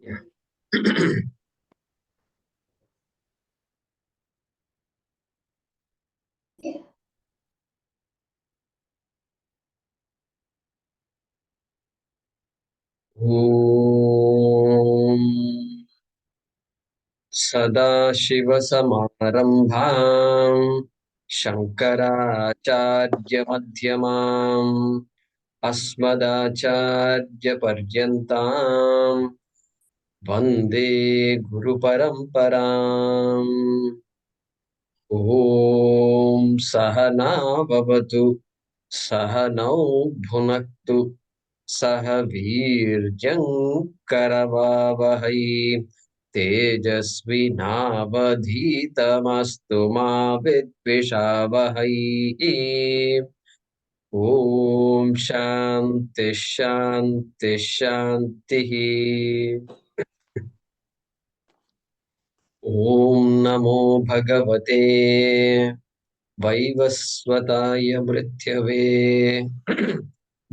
Yeah. Om Sadashivasamaramбhaం Shankaracharya-madhyamam Asmadacharya-paryantam Vande Guru-paramparam. Om Sahana Bhavatu Sahanau Bhunaktu Sah Virjam Karavavahai Tejasvi Navadhitamastu Ma Vidvishavahai. Om Shanti Shanti Shanti. Om Namo Bhagavate वैवस्वताय मृत्यवे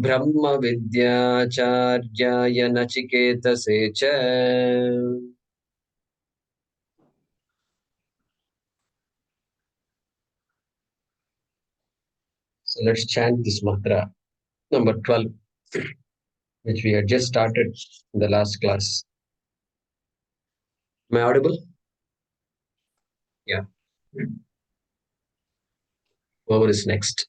ब्रह्म विद्याचार्याय नचिकेतसे च So let's chant this mantra number 12, which we had just started in the last class. Am I audible? Yeah. Whoever is next.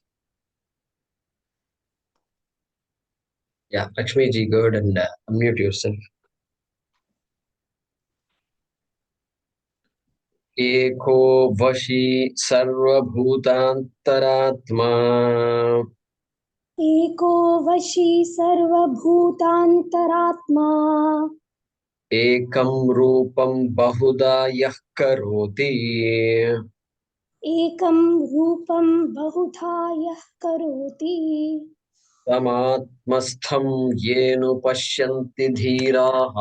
Yeah, Lakshmi ji, go ahead and unmute yourself. Eko vashi sarvabhutantaratma एको वशी सर्वभूतान्तरात्मा एकं रूपं बहुधा यः करोति एकं रूपं बहुधा यः करोति तमात्मस्थं येनु पश्यन्ति धीराः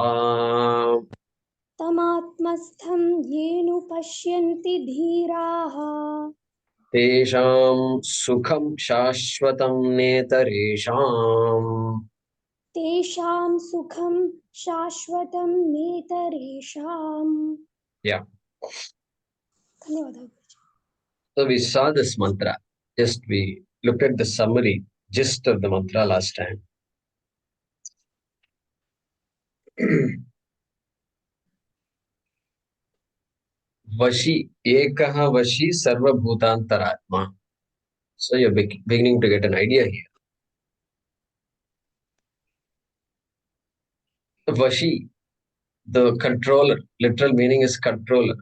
तमात्मस्थं येनु पश्यन्ति धीराः तेषां सुखं शाश्वतं नेतरेषाम् तेषां सुखं शाश्वतं नेतरेषाम्. Yeah. धन्यवादः. So we saw this mantra. Just we looked at the summary gist of the mantra last time. Vashi, Ekaha Vashi Sarvabhutantaratma. So you're beginning to get an idea here. Vashi, the controller, literal meaning is controller,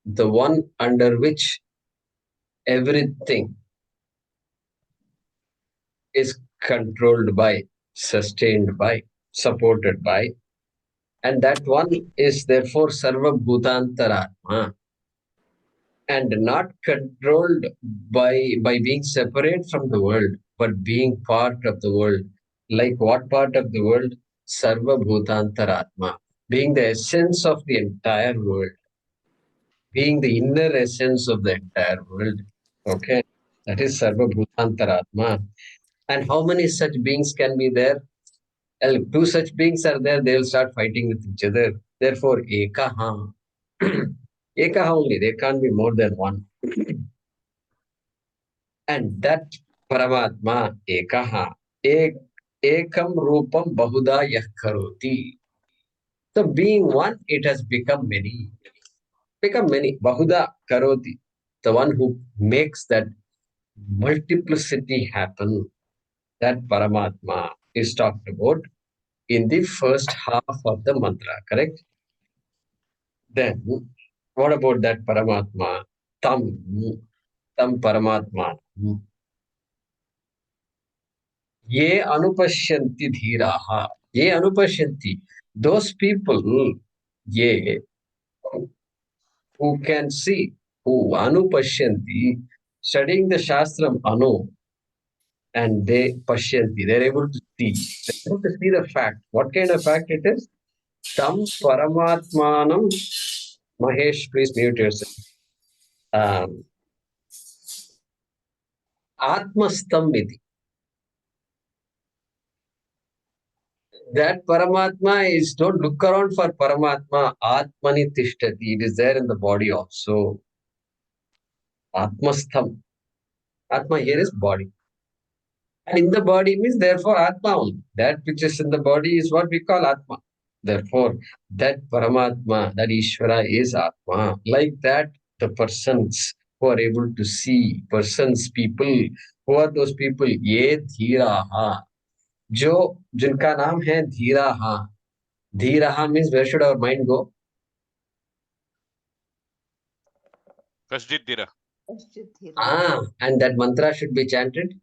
the one under which everything is controlled by, sustained by, supported by, and that one is therefore Sarva Bhutantaratma, and not controlled by being separate from the world, but being part of the world. Like what part of the world? Sarva Bhutantaratma, being the essence of the entire world, being the inner essence of the entire world. Okay, that is Sarva Bhutantaratma. And how many such beings can be there? Well, two such beings are there, they will start fighting with each other. Therefore, Ekaha. Ekaha only, there can't be more than one. And that Paramatma, Ekaha, Ekam Rupam Bahuda Yah Karoti. So being one, it has become many. Become many. Bahuda Karoti. The one who makes that multiplicity happen, that Paramatma is talked about in the first half of the mantra, correct? Then, what about that Paramatma? Tam Paramatma. Ye anupashyanti dhiraha. Ye anupashyanti. Those people, ye, who can see, who anupashyanti, studying the Shastram anu, and they pashyanti, they're able to see. They're able to see the fact. What kind of fact it is? Tam Paramatmanam. Mahesh, please mute yourself. Atmastam iti. That Paramatma is, don't look around for Paramatma. Atmani tishtati. It is there in the body also. Atmastham. Atma here is body. And in the body means therefore Atma only. That which is in the body is what we call Atma. Therefore, that Paramatma, that Ishvara is Atma. Like that, the persons who are able to see, persons, people, who are those people? Ye dhiraha. जो जिनका नाम है धीराहा. Dhiraha means where should our mind go? Kasjit Dira. And that mantra should be chanted.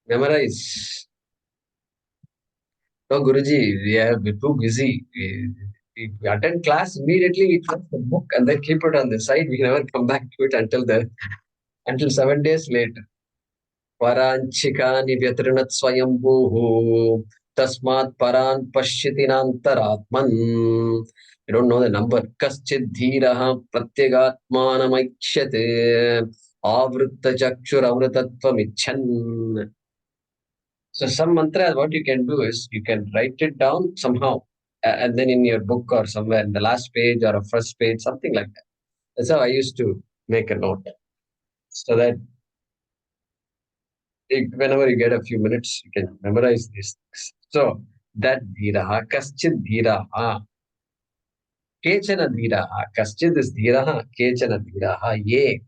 Memorize. No, Guruji, we're too busy. We attend class immediately. We close the book and then keep it on the side. We never come back to it until 7 days later. Paranchikani vyatrinat swayambhuhu tasmat paran pashyitinantaratman. You don't know the number. Kaschid dhiraha pratyagatmanamaikshyate avritta chakshur amritatvam icchan. So some mantra, what you can do is you can write it down somehow, and then in your book or somewhere in the last page or a first page, something like that. That's how I used to make a note, so that whenever you get a few minutes, you can memorize these things. So that dhiraha, kaschid dhiraha, kechana dhiraha, kaschid is dhiraha, kechana dhiraha, ye.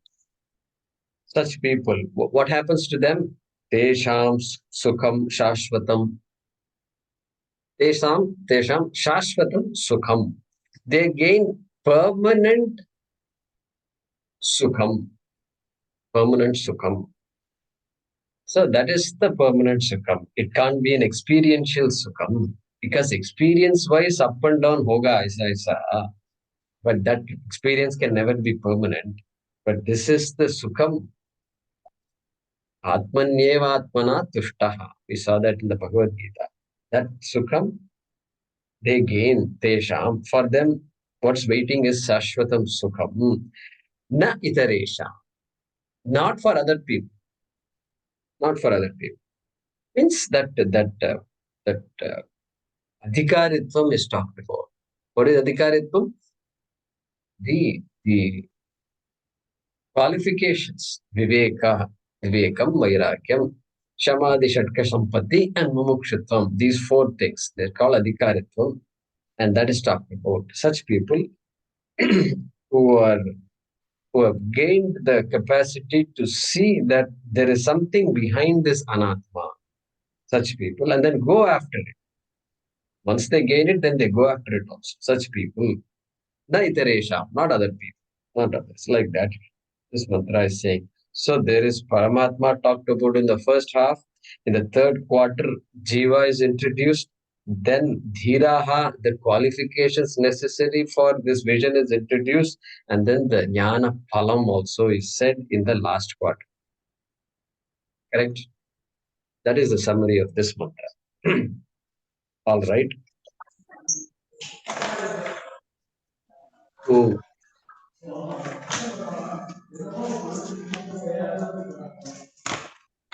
Such people, what happens to them? Tesham sukham shashvatam. Tesham shashvatam sukham. They gain permanent sukham. Permanent sukham. So that is the permanent sukham. It can't be an experiential sukham. Because experience-wise, up and down hoga, aisa. But that experience can never be permanent. But this is the sukham. Atmanyeva atmana tushtaha. We saw that in the Bhagavad Gita. That sukham, they gain. Tesham. For them, what's waiting is Shashvatam Sukham. Na itaresha. Not for other people. Not for other people. Means that adhikaritvam is talked about. What is adhikaritvam? The qualifications. Vivekam, vairakyam, shamadhi, shatka, sampatti, and mumukshutvam. These four things. They're called adhikaritvam. And that is talked about. Such people who have gained the capacity to see that there is something behind this anatma, such people, and then go after it. Once they gain it, then they go after it also. Such people, na iteresha, not other people, not others, like that. This mantra is saying. So there is Paramatma talked about in the first half. In the third quarter, Jiva is introduced. Then Dhiraha, the qualifications necessary for this vision is introduced. And then the Jnana Phalam also is said in the last quarter. Correct? That is the summary of this mantra. All right. So,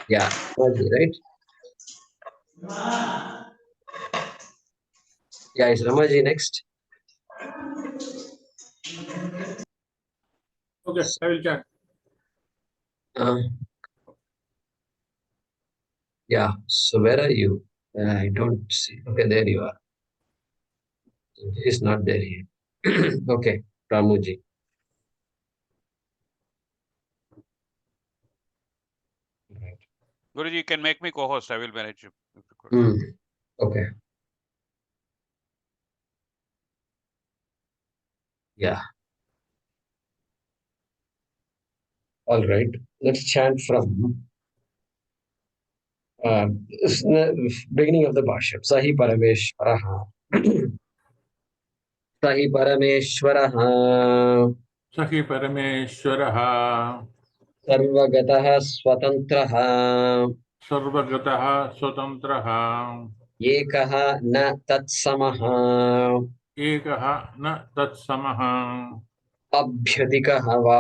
yeah, right? Yeah, is Ramaji next? Okay, I will check. Yeah, so where are you? I don't see. Okay, there you are. It's not there yet. Okay, Ramuji. Right. Guruji, you can make me co-host. I will manage you. Okay. Yeah. All right. Let's chant from beginning of the Bhaashyam. Sahi Parameshwaraha. Sahi Parameshwaraha. Sahi Parameshwaraha. Sarvagataha Swatantraha. Sarvagataha Swatantraha. Ekaha na tatsamaha. Ekaha na tatsamaha. Abhyadikaha va.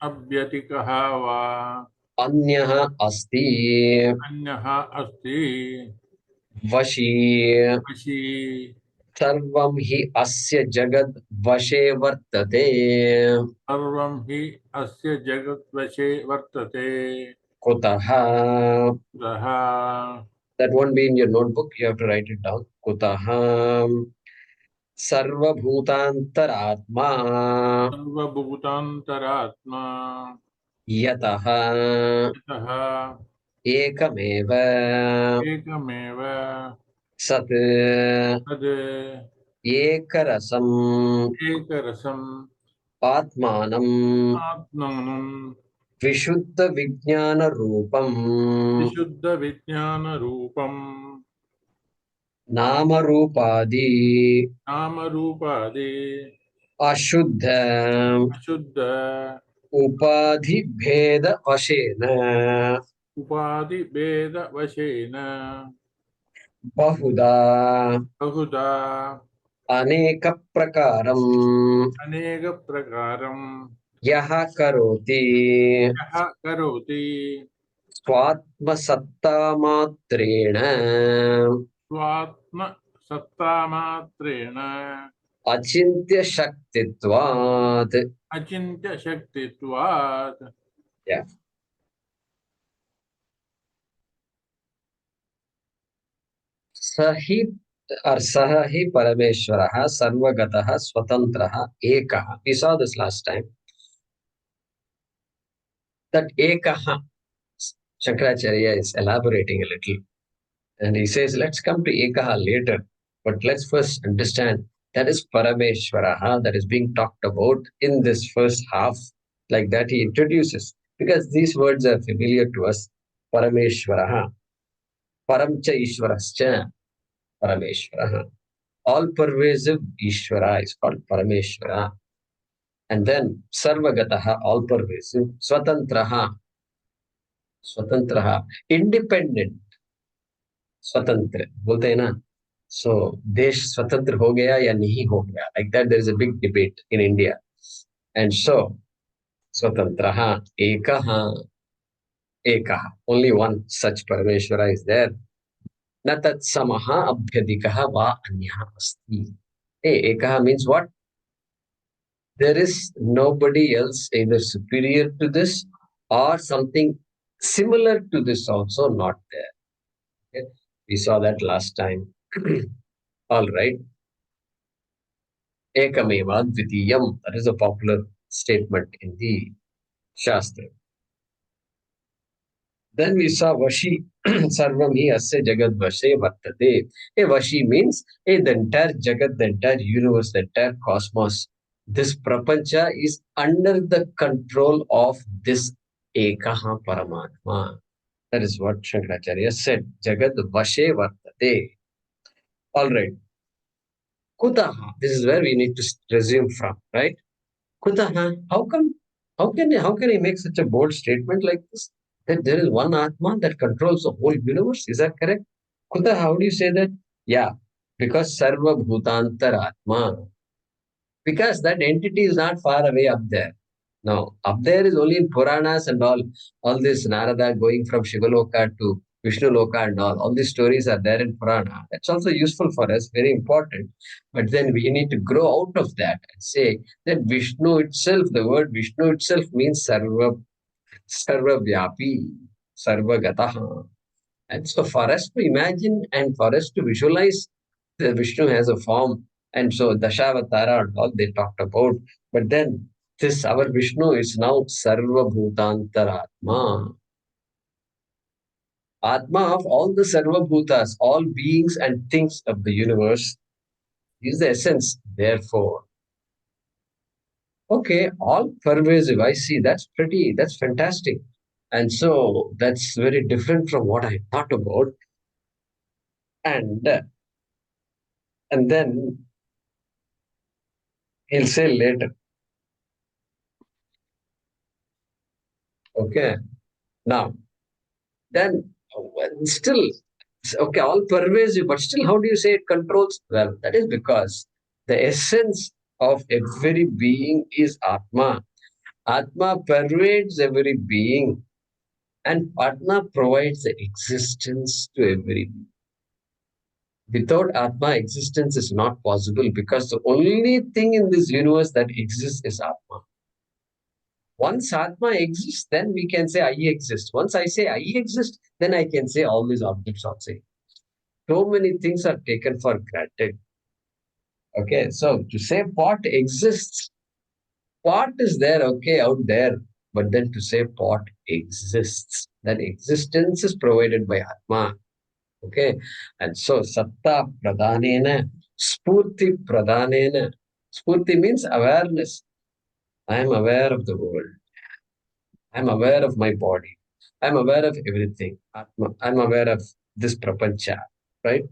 Abhyatikaha va. Anyaha asti. Anyaha asti. Vashi. Vashi. Sarvam hi asya jagad vashe vartate. Sarvam hi asya jagat vashe vartate. Kutaha. Raha. That won't be in your notebook. You have to write it down. Kutaha. Sarvabhutantaratma. Sarvabhutantaratma. Yataha. Yataha Ekameva. ekameva Sat. tad Ekarasam. ekarasam Atmanam. atmanam Vishuddha Vijnana Rupam. vishuddha vijnana rupam Nama Rupadi. nama rupade Ashuddha. ashuddha Upadhi Bheda Vashena. upadi veda vashena Bahuda. bahuda Aneka Prakaram. aneka prakaram Yaha Karoti. yaha karoti Swatma Satta Matrena. svatma sattamatrena Achintya Shaktitvat. achintya shaktitvat. Yeah. Sahi or Sahi Parameshwaraha Sarvagataha Swatantraha Ekaha. We saw this last time. That Ekaha, Shankaracharya is elaborating a little. And he says, let's come to Ekaha later. But let's first understand that is Parameshwaraha that is being talked about in this first half. Like that he introduces. Because these words are familiar to us. Parameshwaraha. Paramcha Ishwarascha. Parameshwaraha. All pervasive Ishvara is called Parameshwara. And then Sarvagataha, all pervasive. Swatantraha, Swatantraha, independent. स्वतंत्र बोलते हैं ना. So देश स्वतंत्र हो गया या नहीं हो गया, like that there is a big debate in India. And so स्वतंत्रः एकः, एकः, only one such Parameshwara is there. न तत्समः अभ्यधिकः वा अन्यः अस्ति. Hey, ekah means what? There is nobody else either superior to this or something similar to this also not there. Okay? We saw that last time. All right. Ekameva dvitiyam. That is a popular statement in the Shastra. Then we saw Vashi. Sarvam hi asya jagat vashe vartate. A Vashi means the entire jagat, the entire universe, the entire cosmos. This prapancha is under the control of this Ekaha Paramatma. That is what Shankaracharya said. Jagat vashe vartate. All right. Kutaha. This is where we need to resume from, right? Kutaha, how can he make such a bold statement like this? That there is one Atma that controls the whole universe? Is that correct? Kutaha, how do you say that? Yeah, because Sarva Bhutantar Atma. Because that entity is not far away up there. No, up there is only in Puranas and all this Narada going from Shivaloka to Vishnu Loka and all these stories are there in Purana. That's also useful for us, very important. But then we need to grow out of that and say that Vishnu itself, the word Vishnu itself means Sarva Vyapi, Sarva Gataha. And so for us to imagine and for us to visualize the Vishnu has a form, and so Dashavatara and all they talked about. But then this our Vishnu is now Sarva Bhutantaratma. Atma of all the Sarva Bhutas, all beings and things of the universe is the essence. Therefore, okay, all pervasive. I see. That's fantastic. And so that's very different from what I thought about. And and then he'll say later. Okay. Now, then still, okay, all pervasive, but still, how do you say it controls? Well, that is because the essence of every being is Atma. Atma pervades every being, and Atma provides the existence to every being. Without Atma, existence is not possible because the only thing in this universe that exists is Atma. Once Atma exists, then we can say I exist. Once I say I exist, then I can say all these objects also. So many things are taken for granted. Okay, so to say pot exists, pot is there, okay, out there. But then to say pot exists, that existence is provided by Atma. Okay, and so Satta Pradhanena, Spurti Pradhanena. Spurti means awareness. I am aware of the world. I'm aware of my body. I'm aware of everything. I'm aware of this prapancha, right?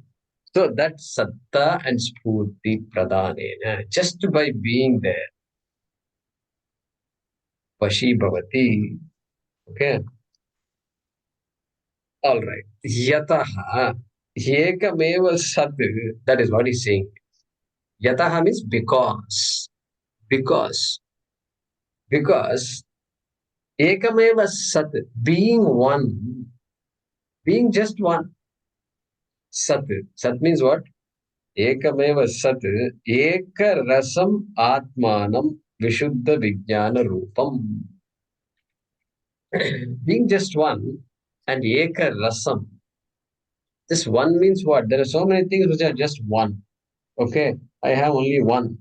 So that's satta and spurti pradhanena. Just by being there, vashi bhavati. Okay, all right. Yataha ekameva sat. That is what he's saying. Yataha means because, because ekameva sat, being one, being just one. Sat. Sat means what? Ekameva sat, eka rasam atmanam vishuddha vijnana rupam. Being just one and eka rasam. This one means what? There are so many things which are just one. Okay, I have only one.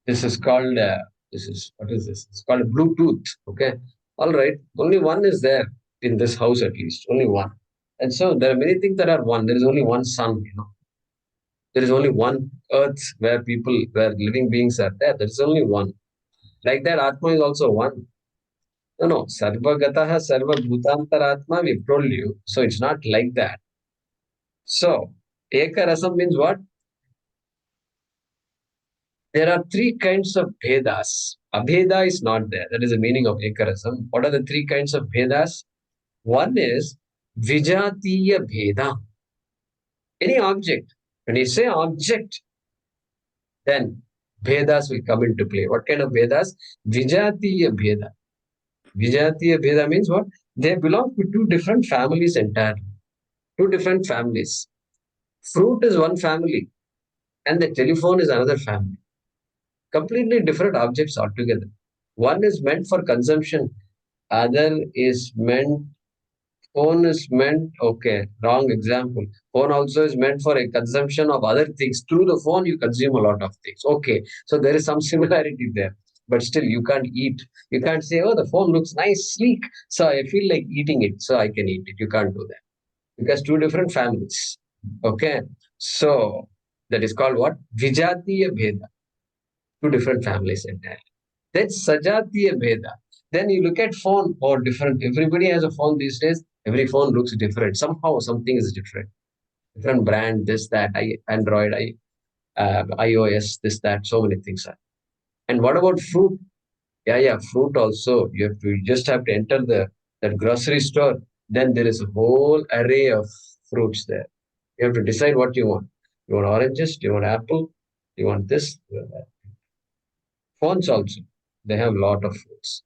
This is called, what is this? It's called Bluetooth. Okay, all right. Only one is there in this house at least. Only one. And so there are many things that are one. There is only one sun. There is only one earth where living beings are there. There is only one. Like that, Atma is also one. No. Sarvagataha sarva bhutantaratma, we've told you. So it's not like that. So, Eka Rasam means what? There are three kinds of Bhedas. Abheda is not there. That is the meaning of Eka Rasam. What are the three kinds of Bhedas? One is Vijatiya Bheda. Any object. When you say object, then Bhedas will come into play. What kind of Bhedas? Vijatiya Bheda. Vijatiya Bheda means what? They belong to two different families entirely. Two different families. Fruit is one family, and the telephone is another family. Completely different objects altogether. One is meant for consumption, other is meant, phone is meant, okay, wrong example. Phone also is meant for a consumption of other things. Through the phone, you consume a lot of things. Okay, so there is some similarity there. But still, you can't eat. You can't say, oh, the phone looks nice, sleek. So I feel like eating it, so I can eat it. You can't do that. Because two different families. Okay, so that is called what? Vijatiya Bheda. Two different families entirely. That's Sajatiya Bheda. Then you look at phone or different. Everybody has a phone these days. Every phone looks different. Somehow something is different. Different brand, this, that, Android, iOS, this, that. So many things are. And what about fruit? Yeah, fruit also. You just have to enter that grocery store. Then there is a whole array of fruits there. You have to decide what you want. You want oranges? Do you want apple? Do you want this? You want that. Phones also. They have a lot of fruits.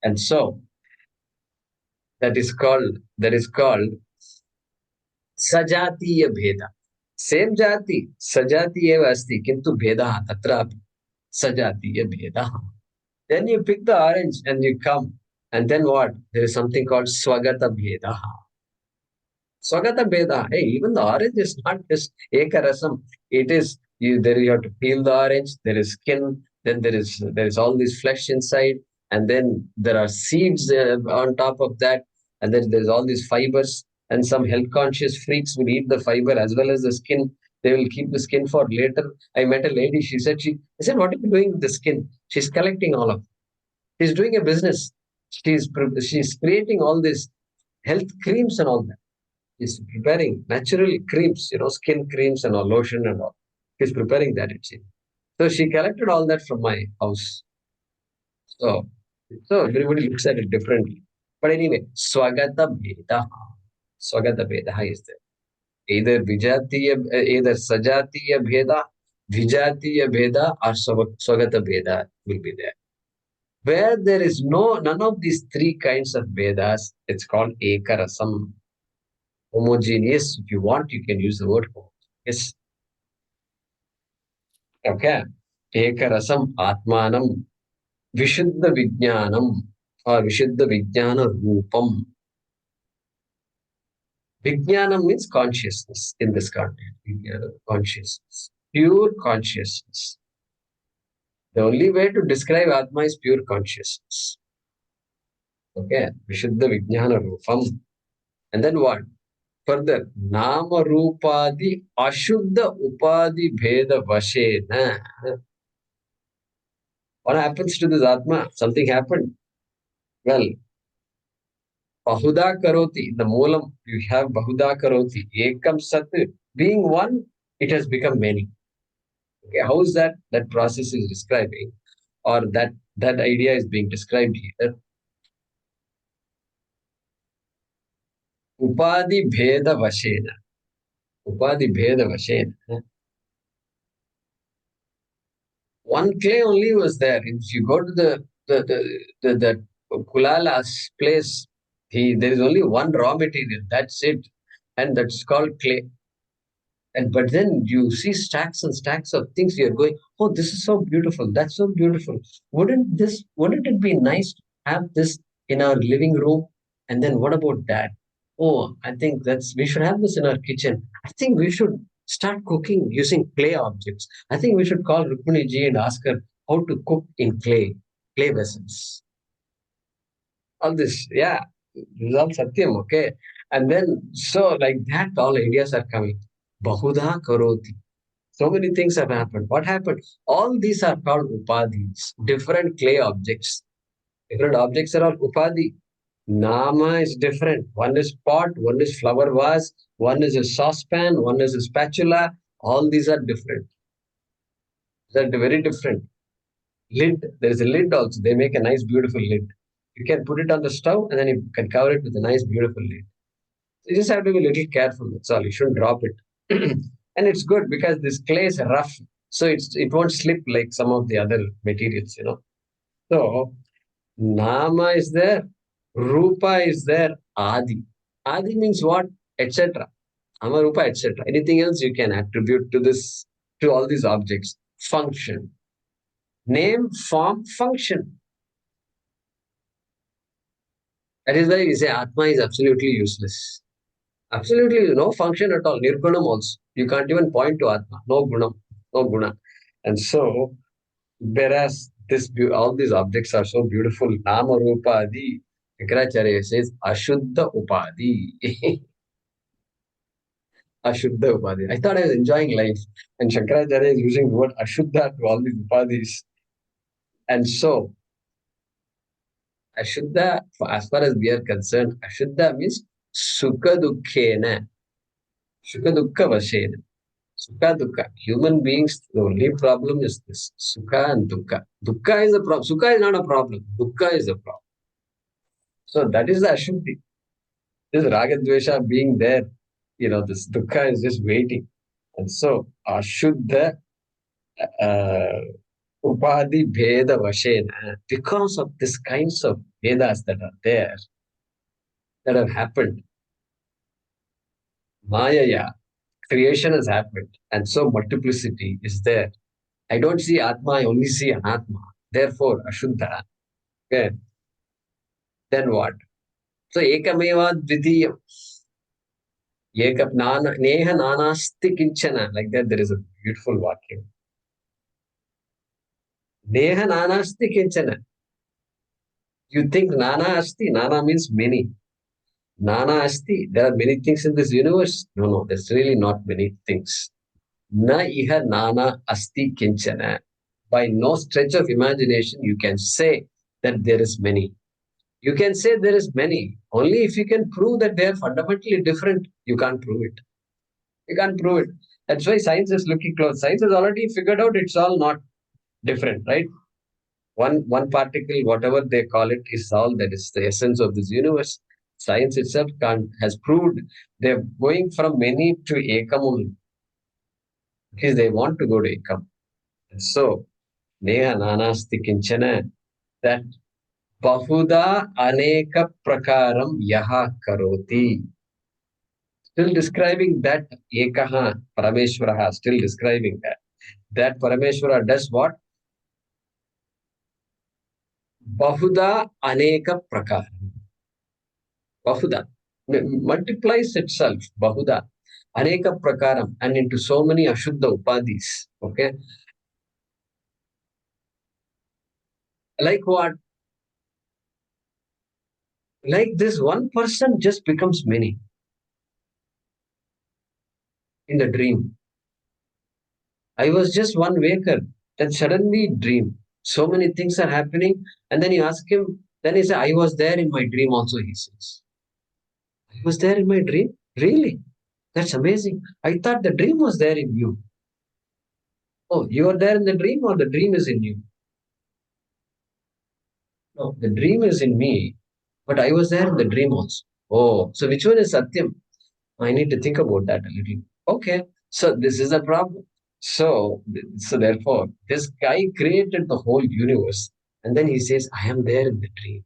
And so that is called sajatiya bheda. Same jati, sajati eva asti, kintu bheda tatrapi sajatiya bheda. Then you pick the orange and you come. And then what? There is something called swagata bheda. Swagata Beda. Hey, even the orange is not just Ekarasam. It is there you have to peel the orange, there is skin, then there is all this flesh inside, and then there are seeds on top of that, and then there's all these fibers, and some health conscious freaks will eat the fiber as well as the skin. They will keep the skin for later. I met a lady, I said, what are you doing with the skin? She's collecting all of it. She's doing a business. She's creating all these health creams and all that. He's preparing natural creams, skin creams and all, lotion and all. He's preparing that, it seems. So she collected all that from my house. So everybody looks at it differently. But anyway, Swagata Bheda. Swagata Bheda is there. Either Sajatiya Bheda, Vijatiya Bheda, or Swagata Bheda will be there. Where there is none of these three kinds of Vedas, it's called Ekarasam. Homogeneous, if you want, you can use the word homogeneous. Okay. Ekarasam Atmanam Vishuddha Vijnanam or Vishuddha Vijnana Rupam. Vijnanam means consciousness in this context. Vijnana, consciousness. Pure consciousness. The only way to describe Atma is pure consciousness. Okay. Vishuddha Vijnana Rupam. And then what? Further, Nama Rupadi Ashuddha Upadi Bheda Vashena. What happens to this Atma? Something happened. Well, Bahuda Karoti, the Moolam, you have Bahuda Karoti, Ekam Sat, being one, it has become many. Okay, how is that? That process is describing, or that idea is being described here. Upadi Bheda Vashena. Upadi Bheda Vashena. One clay only was there. If you go to the Kulala's place, there is only one raw material. That's it, and that's called clay. And but then you see stacks and stacks of things. You're going, oh, this is so beautiful. That's so beautiful. Wouldn't it be nice to have this in our living room? And then what about that? Oh, I think we should have this in our kitchen. I think we should start cooking using clay objects. I think we should call Rukmini ji and ask her how to cook in clay vessels. All this, yeah, this is all Satyam, okay? And then, so like that, all ideas are coming. Bahuda Karoti. So many things have happened. What happened? All these are called upadhis, different clay objects. Different objects are all upadhi. Nama is different. One is pot, one is flower vase, one is a saucepan, one is a spatula. All these are different. They're very different. Lid, there is a lid also. They make a nice, beautiful lid. You can put it on the stove and then you can cover it with a nice, beautiful lid. So you just have to be a little careful. That's all. You shouldn't drop it. And it's good because this clay is rough. So it won't slip like some of the other materials, you know. So Nama is there, Rupa is there, Adi. Adi means what? Etc. Ama Rupa, etc. Anything else you can attribute to this, to all these objects. Function. Name, form, function. That is why we say Atma is absolutely useless. Absolutely no function at all. Nirgunam also. You can't even point to Atma. No gunam, no guna. And so, whereas all these objects are so beautiful, Nama Rupa Adi, Shankaracharya says Ashuddha Upadi. Ashuddha Upadi. I thought I was enjoying life. And Shankaracharya is using the word Ashuddha to all these Upadis. And so, Ashuddha, as far as we are concerned, Ashuddha means Sukha Dukkhena. Sukha Dukkha Vashena. Sukha Dukkha. Human beings, the only problem is this. Sukha and Dukkha. Dukkha is a problem. Sukha is not a problem. Dukkha is a problem. So that is the Ashuddhi. This Ragadvesha being there, this Dukkha is just waiting. And so Ashuddha Upadhi Bheda Vashena, because of these kinds of Vedas that are there, that have happened, Mayaya, creation has happened. And so multiplicity is there. I don't see Atma, I only see Anatma. Therefore, Ashuddha. Okay. Then what? So, Ekameva Dvitiyam. Neha Nanasti Kinchana. Like that, there is a beautiful vacuum. Neha Nanasti Kinchana. You think Nana Asti? Nana means many. Nana Asti. There are many things in this universe. No, there's really not many things. Na iha Nana Asti Kinchana. By no stretch of imagination, you can say that there is many. You can say there is many. Only if you can prove that they are fundamentally different, you can't prove it. You can't prove it. That's why science is looking close. Science has already figured out it's all not different, right? One particle, whatever they call it, is all that is the essence of this universe. Science itself has proved they're going from many to ekam only because they want to go to ekam. So, neha nanasti kinchana, that bahuda aneka prakaram yaha karoti. Still describing that Ekaha, Parameshwaraha, still describing that. That Parameshwara does what? Bahuda Aneka Prakara. Bahuda multiplies itself. Bahuda Aneka Prakaram and into so many Ashuddha Upadhis. Okay. Like what? Like this one person just becomes many in the dream. I was just one waker. Then suddenly dream. So many things are happening. And then you ask him, then he says, I was there in my dream also, he says. I was there in my dream? Really? That's amazing. I thought the dream was there in you. Oh, you are there in the dream or the dream is in you? No, the dream is in me, but I was there in the dream also. Oh, so which one is Satyam? I need to think about that a little. Okay, so this is a problem. So therefore, this guy created the whole universe, and then he says, "I am there in the dream."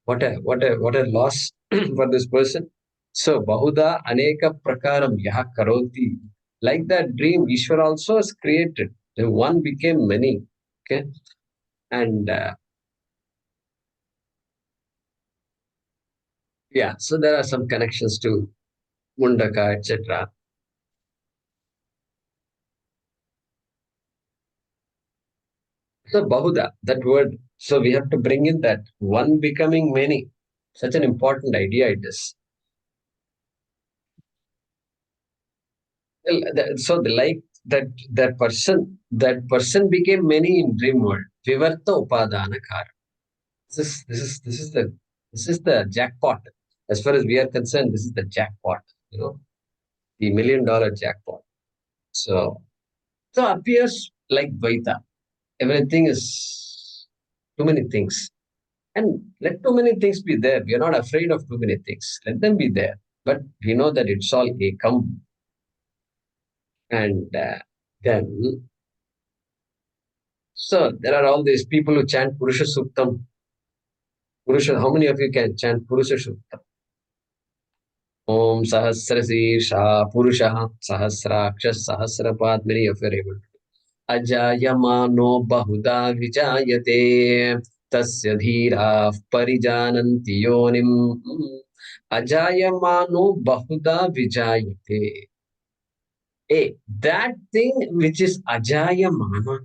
What a loss for this person. So Bahuda Aneka Prakaram Yaha Karoti. Like that dream, Ishwar also has created. The one became many. Okay, and yeah, so there are some connections to Mundaka, etc. So Bahuda, that word. So we have to bring in that one becoming many. Such an important idea it is. Well, so the like that person became many in dream world. Vivarta upadana kara. This is the jackpot. As far as we are concerned, this is the jackpot. The $1 million jackpot. So appears like Dvaita. Everything is too many things. And let too many things be there. We are not afraid of too many things. Let them be there. But we know that it's all Ekam. And then, so there are all these people who chant Purusha Suktam. Purusha, how many of you can chant Purusha Suktam? Om Sahasrasisha Purusha Sahasraksha Sahasrapad. Many of you are able to. Ajayamano Bahuda Vijayate Tasya Dhira Parijananti Yonim. Ajayamano Bahuda Vijayate. That thing which is Ajayamana,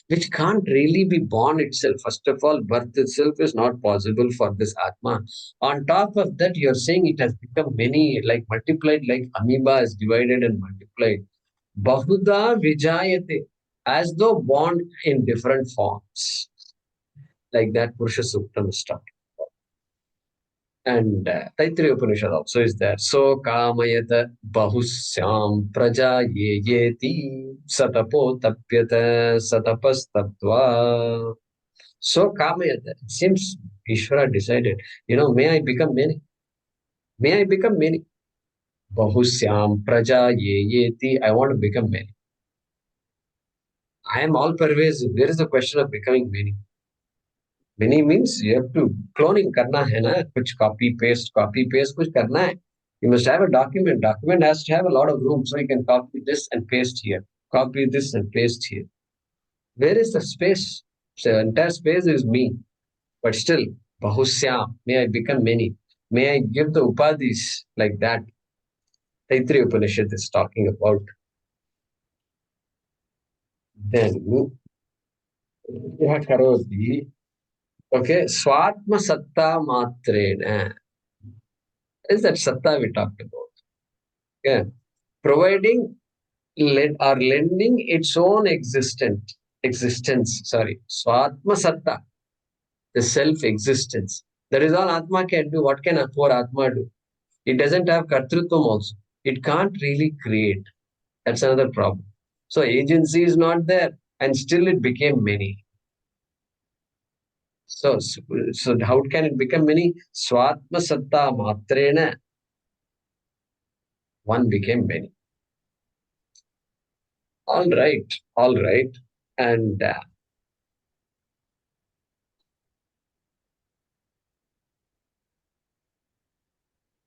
which can't really be born itself. First of all, birth itself is not possible for this Atma. On top of that, you're saying it has become many, like multiplied, like amoeba is divided and multiplied. Bahuda Vijayate, as though born in different forms. Like that Purusha Suktam is talking. And Taittiriya Upanishad also is there. So kamayata bahusyam praja yeti satapo tapyata satapas tatva. So kamayata. It seems Ishvara decided, may I become many? May I become many? Bahusyam praja yeti. I want to become many. I am all pervasive. There is a question of becoming many. Many means you have to cloning करना है ना कुछ copy paste कुछ करना है. You must have a document. Document has to have a lot of room so you can copy this and paste here, copy this and paste here. Where is the space? So entire space is me, but still bahusya. May I become many? May I give the upadhis like that? Taittiriya Upanishad is talking about. Then यह करोति. Okay, swatma satta matrena. Is that satta we talked about? Yeah, providing or lending its own existence. Sorry, swatma satta, the self-existence. That is all Atma can do. What can poor Atma do? It doesn't have kartrutvam also. It can't really create. That's another problem. So agency is not there, and still it became many. So how can it become many? Swatma satta matrena, one became many. All right. And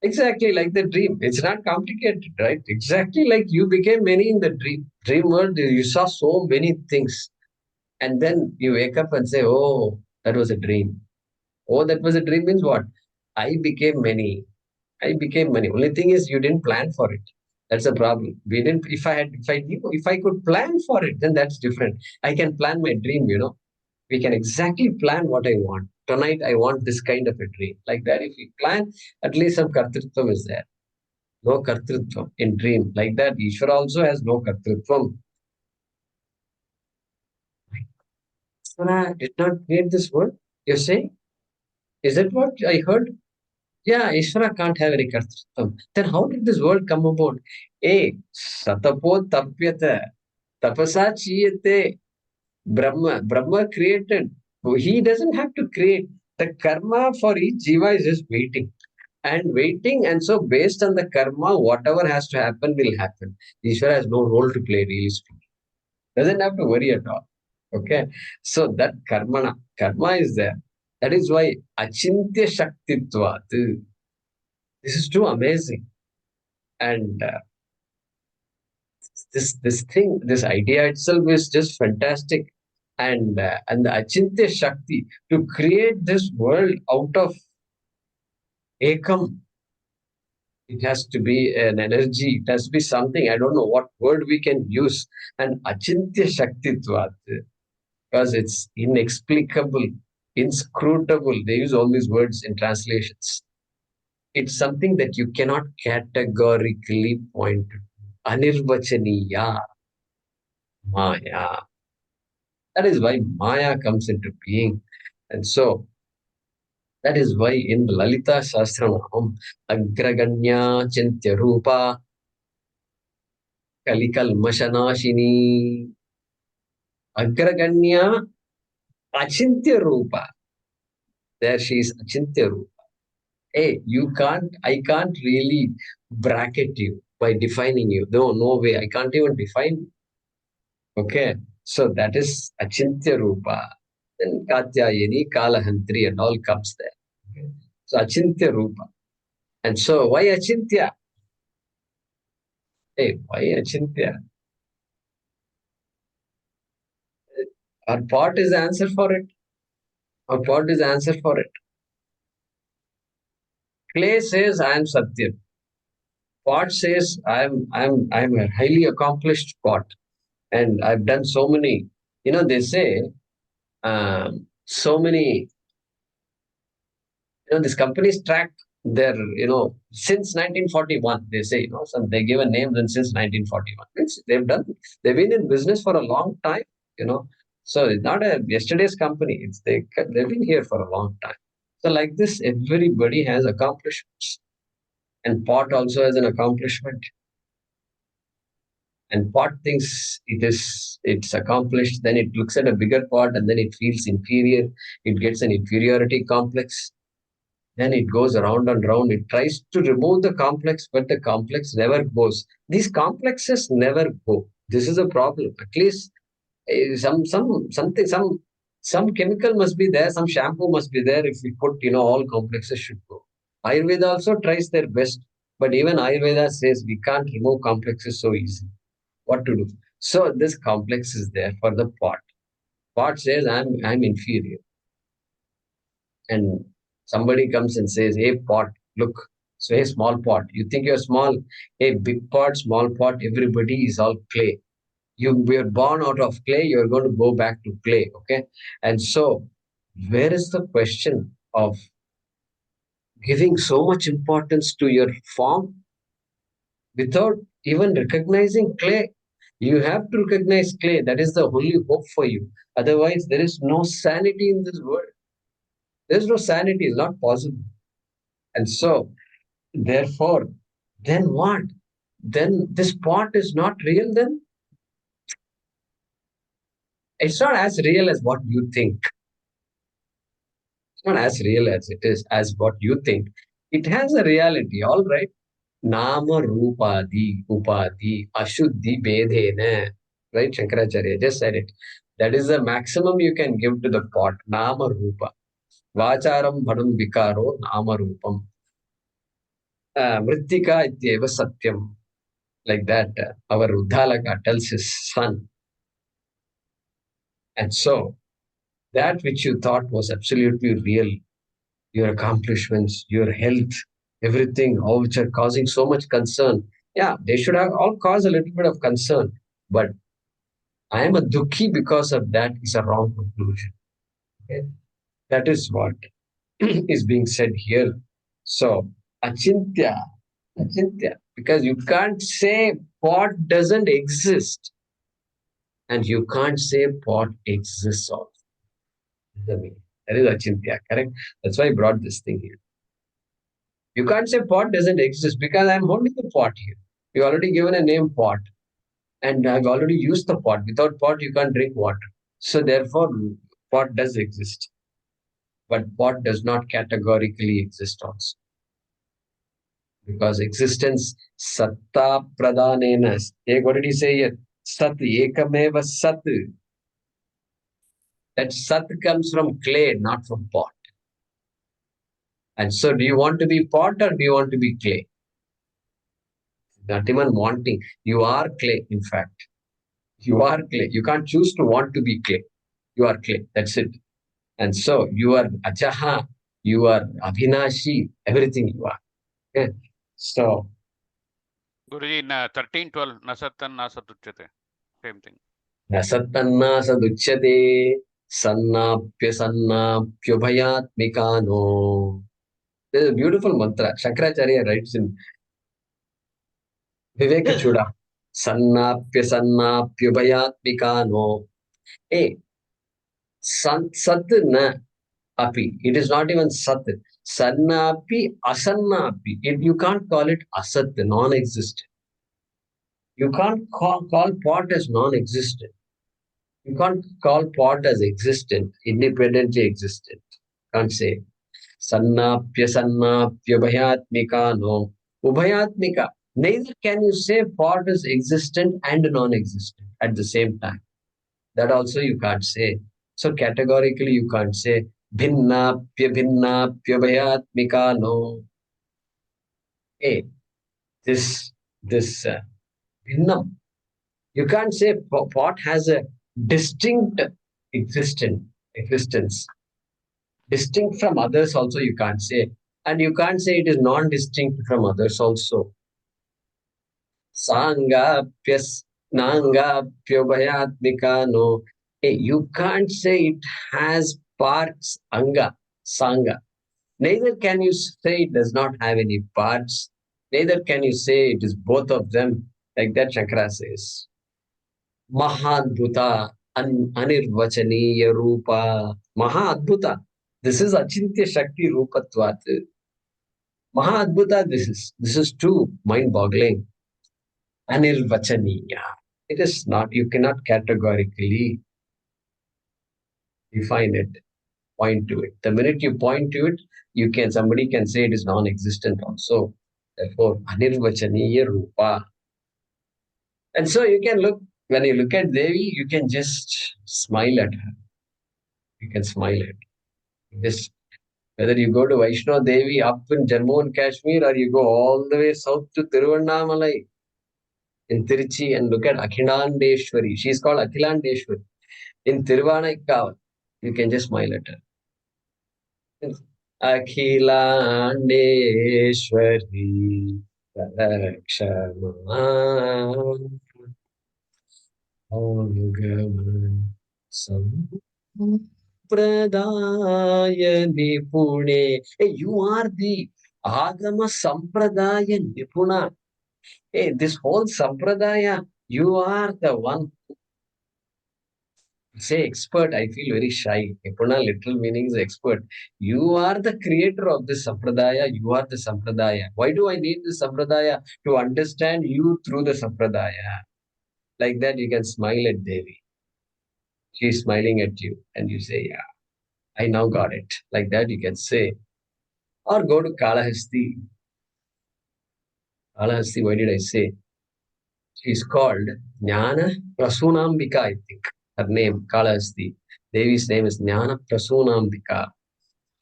Exactly like the dream. It's not complicated, right? Exactly like you became many in the dream. Dream world, you saw so many things. And then you wake up and say, oh, that was a dream. Oh, that was a dream means what? I became many. I became many. Only thing is you didn't plan for it. That's a problem. We didn't, if I could plan for it, then that's different. I can plan my dream. We can exactly plan what I want. Tonight, I want this kind of a dream. Like that, if we plan, at least some kartrutvam is there. No kartrutvam in dream. Like that, Ishvara also has no kartrutvam. Ishvara did not create this world. You're saying? Is that what I heard? Yeah, Ishvara can't have any kartrutvam. Then how did this world come about? A satapo tapyata tapasa chiyate. Brahma created. He doesn't have to create. The karma for each jiva is just waiting and waiting. And so, based on the karma, whatever has to happen will happen. Ishvara has no role to play, really speaking. Doesn't have to worry at all. Okay. So, that karma is there. That is why achintya shaktitvat. This is too amazing. And this idea itself is just fantastic. And the achintya shakti to create this world out of ekam, it has to be an energy, it has to be something, I don't know what word we can use. And achintya shaktitvat, because it's inexplicable, inscrutable, they use all these words in translations. It's something that you cannot categorically point to. Anirvachaniya maya. That is why Maya comes into being. And so that is why in Lalita Sahasranam, Agraganya Chintya Rupa Kalikal Mashanashini, Agraganya Achintya Rupa. There she is Achintya Rupa. Hey, I can't really bracket you by defining you. No, no way. I can't even define you. Okay. So that is Achintya Rupa. Then Katyayani, Kalahantri, and all comes there. Okay. So Achintya Rupa. And so why Achintya? Hey, why Achintya? Our pot is the answer for it. Our pot is the answer for it. Clay says I am Satyam. Pot says I'm a highly accomplished pot. And I've done so many, they say so many, these companies track their, since 1941, they say, they give a name then since 1941. Means they've been in business for a long time, you know. So it's not a yesterday's company. They've been here for a long time. So like this, everybody has accomplishments. And pot also has an accomplishment. And pot thinks it's accomplished, then it looks at a bigger pot and then it feels inferior. It gets an inferiority complex. Then it goes around and round. It tries to remove the complex, but the complex never goes. These complexes never go. This is a problem. At least some chemical must be there. Some shampoo must be there. If we put, all complexes should go. Ayurveda also tries their best, but even Ayurveda says we can't remove complexes so easily. What to do? So this complex is there for the pot. Pot says I'm inferior. And somebody comes and says, hey, pot, look, so hey, small pot, you think you're small? Hey, big pot, small pot, everybody is all clay. You were born out of clay, you're going to go back to clay, okay? And so, where is the question of giving so much importance to your form without even recognizing clay? You have to recognize clay. That is the only hope for you. Otherwise, there is no sanity in this world. There is no sanity. It's not possible. And so, therefore, then what? Then this pot is not real, then? It's not as real as what you think. It's not as real as it is, as what you think. It has a reality, all right. Nama Rupadi, Upadi, Ashuddhi Bedhena. Right, Shankaracharya just said it. That is the maximum you can give to the pot. Nama Rupa. Vacharam Bhadam Vikaro Nama Rupam. Mrittika ityeva satyam. Like that, our Uddalaka tells his son. And so, that which you thought was absolutely real, your accomplishments, your health, everything, all which are causing so much concern. Yeah, they should have all cause a little bit of concern. But I am a dukhi because of that is a wrong conclusion. Okay? That is what is being said here. So, achintya, achintya, because you can't say pot doesn't exist, and you can't say pot exists also. That is achintya, correct? That's why I brought this thing here. You can't say pot doesn't exist because I'm holding the pot here. You already given a name pot, and I've already used the pot. Without pot, you can't drink water. So therefore, pot does exist, but pot does not categorically exist also. Because existence satta pradhanena. What did he say here? Sat ekameva sat. That sat comes from clay, not from pot. And so, do you want to be pot or do you want to be clay? Not even wanting. You are clay, in fact. You are clay. You can't choose to want to be clay. You are clay. That's it. And so, you are ajaha, you are abhinashi, everything you are. Okay. So, Guruji, in 13:12, nasatan nasatuchyate. Same thing. nasattanna saduchyate sannapya sannapyubhayatmikano. There's a beautiful mantra. Shankaracharya writes in Viveka Chuda. Sannapya sannapyubhayatmikano. Hey, sat na api. It is not even sat. Sannapi asannapi. You can't call it asat, non-existent. You can't call pot as non-existent. You can't call pot as existent, independently existent. Can't say. Sannapya sannapya bhayatmika no. Ubhayatmika. Neither can you say pot is existent and non-existent at the same time. That also you can't say. So categorically you can't say bhinnapya bhayatmika no. Hey, this bhinnam. You can't say pot has a distinct existence. Distinct from others also you can't say. And you can't say it is non-distinct from others also. Sangapyas nangapyobhayatmika no. Hey, you can't say it has parts, anga, sanga. Neither can you say it does not have any parts. Neither can you say it is both of them. Like that Shankara says. Mahadbhuta anirvachaniya rupa. Mahadbhuta. This is Achintya Shakti Rupatvat. Mahadbhuta, this is too mind-boggling. Anirvachaniya. It is not, you cannot categorically define it, point to it. The minute you point to it, somebody can say it is non-existent also. Therefore, Anirvachaniya Rupa. And so you can look, when you look at Devi, you can just smile at her. You can smile at her. Just whether you go to Vaishno Devi up in Jammu and Kashmir or you go all the way south to Tiruvannamalai in Tiruchi and look at Akhilandeshwari. She's called Akhilandeshwari. In Tiruvannaikkaval, you can just smile at her. Akhilandeshwari Rakshama Angam Sampradaya Nipune. Hey, you are the Agama Sampradaya Nipuna. Hey, this whole Sampradaya, you are the one. Say expert, I feel very shy. Nipuna literal meaning is expert. You are the creator of this Sampradaya. You are the Sampradaya. Why do I need the Sampradaya? To understand you through the Sampradaya. Like that, you can smile at Devi. She's smiling at you, and you say, yeah, I now got it. Like that, you can say. Or go to Kalahasti. Kalahasti, why did I say? She's called Jnana Prasunambika, I think. Her name, Kalahasti. Devi's name is Jnana Prasunambika.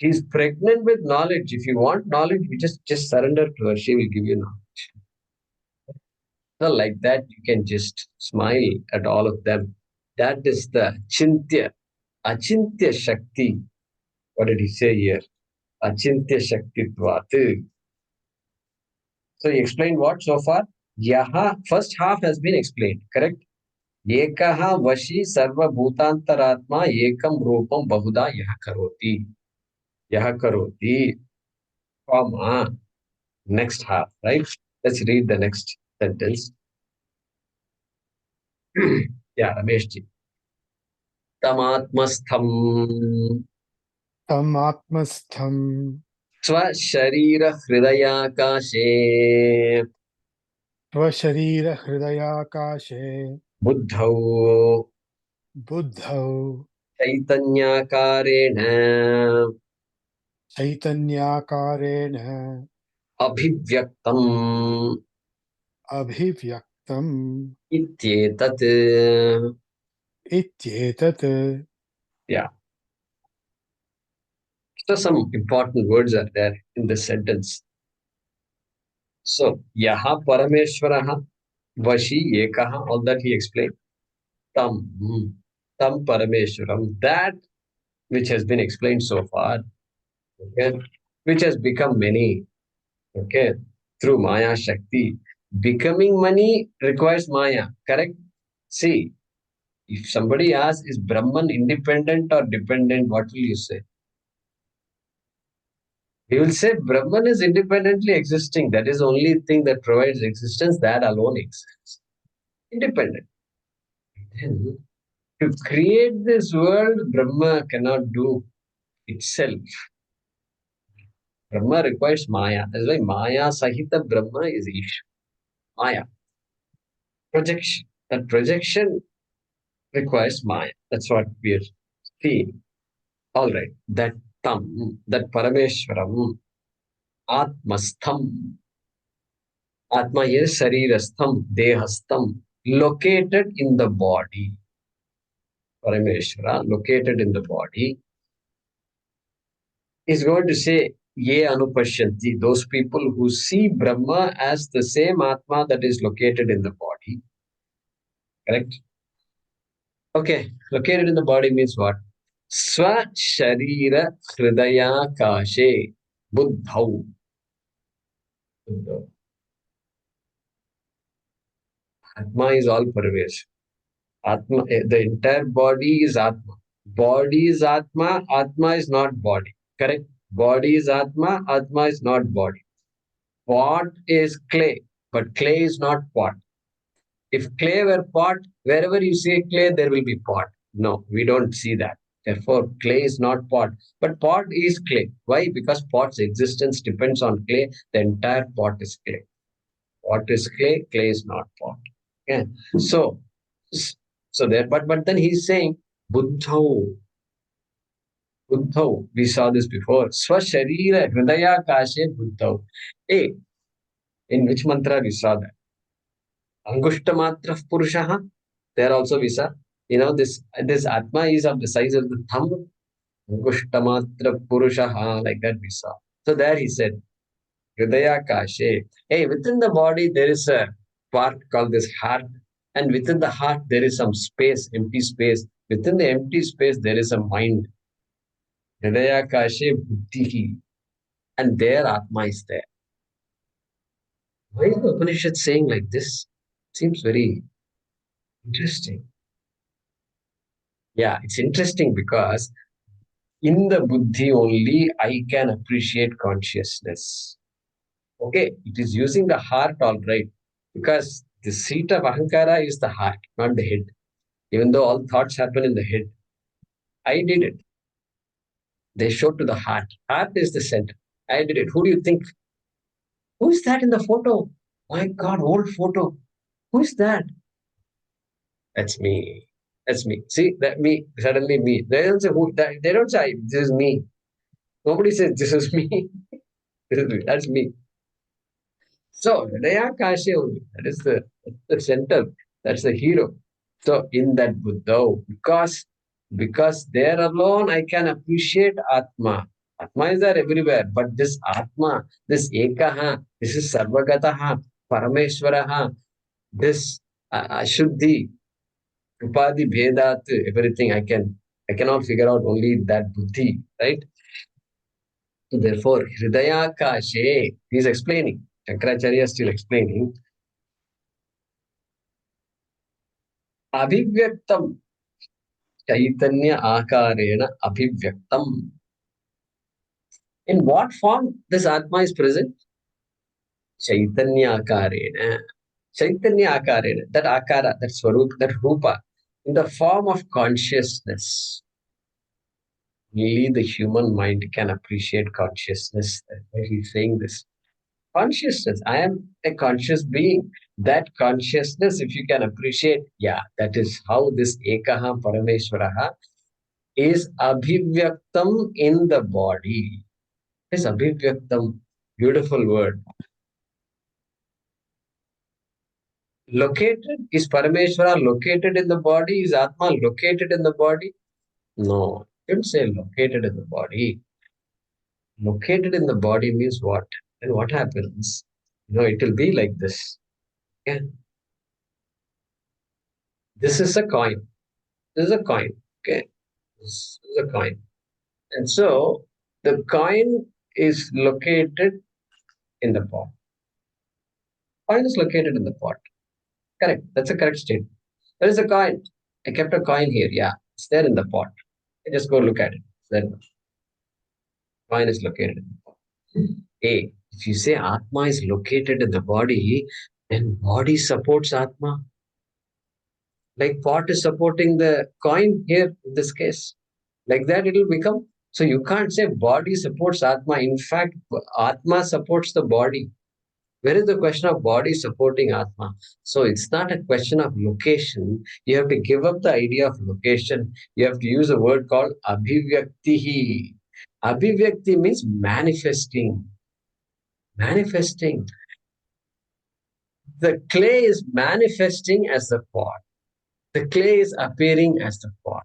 She's pregnant with knowledge. If you want knowledge, you just surrender to her. She will give you knowledge. So like that, you can just smile at all of them. That is the achintya shakti. What did he say here? Achintya shakti dvat. So he explained what so far? Yaha, first half has been explained, correct? Ekaha vashi sarva bhutantaratma ekam rupam bahuda yaha karoti. Yaha karoti, comma, next half, right? Let's read the next sentence. Yeah, Rameshji. Tamatmastham तमात्मस्थं स्वशरीर हृदयाकाशे स्वशरीरहृदयाकाशे बुद्धौ बुद्धौ चैतन्याकारेण चैतन्याकारेण अभिव्यक्तम् अभिव्यक्तम् इत्येतत्. इत्येतत्. Yeah. So some important words are there in this sentence. So, yaha parameshwaraha vashi ekaha, all that he explained. Tam, tam parameshwaram, that which has been explained so far, okay, which has become many, okay, through Maya Shakti. Becoming many requires Maya, correct? See, if somebody asks, is Brahman independent or dependent, what will you say? He will say Brahman is independently existing. That is the only thing that provides existence, that alone exists. Independent. Then, to create this world, Brahma cannot do itself. Brahma requires Maya. That's why Maya Sahita Brahma is Isha. Maya. Projection. That projection requires Maya. That's what we are seeing. All right. That Tam, that Parameshwaram, Atmastham. Atma is Sarirastham, Dehastham, located in the body. Parameshwara, located in the body, is going to say, Ye Anupashyanti, those people who see Brahma as the same Atma that is located in the body. Correct? Okay, located in the body means what? Swa Sharira Hridaya Kashe Buddhau. Atma is all pervasive. Atma, the entire body is Atma. Body is Atma, Atma is not body. Correct? Body is Atma, Atma is not body. Pot is clay, but clay is not pot. If clay were pot, wherever you see clay, there will be pot. No, we don't see that. Therefore, clay is not pot, but pot is clay. Why? Because pot's existence depends on clay. The entire pot is clay. Pot is clay, clay is not pot. Okay. So, so there, but then he's saying, Buddho, Buddho, we saw this before. Swasharira Hridaya Kashe Buddho. Hey, in which mantra we saw that? Angushtamatra Purushaha. There also we saw. You know, this Atma is of the size of the thumb. Angushtamatra Purushaha, like that we saw. So there he said, Hridaya Kashe. Hey, within the body there is a part called this heart. And within the heart there is some space, empty space. Within the empty space there is a mind. Hridaya Kashe Buddhihi. And there Atma is there. Why is the Upanishad saying like this? Seems very interesting. Yeah, it's interesting because in the buddhi only I can appreciate consciousness. Okay, it is using the heart all right, because the seat of ahankara is the heart, not the head. Even though all thoughts happen in the head, I did it. They showed to the heart. Heart is the center. I did it. Who do you think? Who is that in the photo? My God, old photo. Who is that? That's me. That's me. See, that me, suddenly me. They don't say who, they don't say this is me. Nobody says this is me. This is me. That's me. So, Hridaya Kashi only. That is the center. That's the hero. So, in that Buddha, because there alone I can appreciate Atma. Atma is there everywhere, but this Atma, this Ekaha, this is Sarvagataha, Parameshwaraha, this Ashuddhi, Upadhi, Bhedat, everything I cannot figure out only that Buddhi, right? So therefore, Hridaya Kashe, he is explaining, Shankaracharya is still explaining, Abhivyaktam, Chaitanya Akarena Abhivyaktam. In what form this Atma is present? Chaitanya Akarena. Chaitanya Akarena, that Akara, that Swarup, that Rupa, in the form of consciousness. Only the human mind can appreciate consciousness. That's why he's saying this. Consciousness. I am a conscious being. That consciousness, if you can appreciate, yeah, that is how this Ekaha Parameshwaraha is abhivyaktam in the body. Is abhivyaktam. Beautiful word. Located? Is Parameshwara located in the body? Is Atma located in the body? No. You don't say located in the body. Located in the body means what? And what happens? It will be like this. Yeah. This is a coin. This is a coin. Okay. This is a coin. And so the coin is located in the pot. Coin is located in the pot. Correct. That's a correct statement. There is a coin. I kept a coin here. Yeah. It's there in the pot. Just go look at it. It's there. Coin is located in the pot. A. If you say Atma is located in the body, then body supports Atma. Like pot is supporting the coin here in this case. Like that it will become. So you can't say body supports Atma. In fact, Atma supports the body. Where is the question of body supporting Atma? So it's not a question of location. You have to give up the idea of location. You have to use a word called abhivyaktihi. Abhivyakti means manifesting. Manifesting. The clay is manifesting as the pot. The clay is appearing as the pot.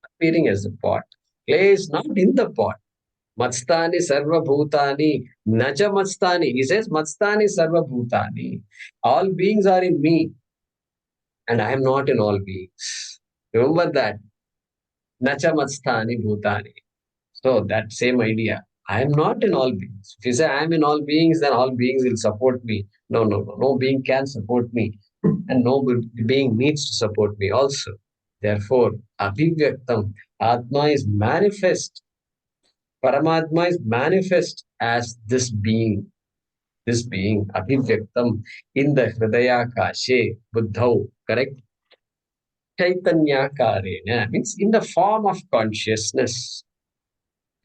Appearing as the pot. Clay is not in the pot. Matstani sarva bhutani naja matstani. He says matstani sarva bhutani. All beings are in me and I am not in all beings. Remember that. Nacha matstani bhutani. So that same idea. I am not in all beings. If you say I am in all beings, then all beings will support me. No, no, no. No being can support me. And no being needs to support me also. Therefore, abhivyaktam, Atma is manifest. Paramatma is manifest as this being, abhivyaktam, in the hridaya kashe, buddhau, correct? Chaitanya karena means in the form of consciousness.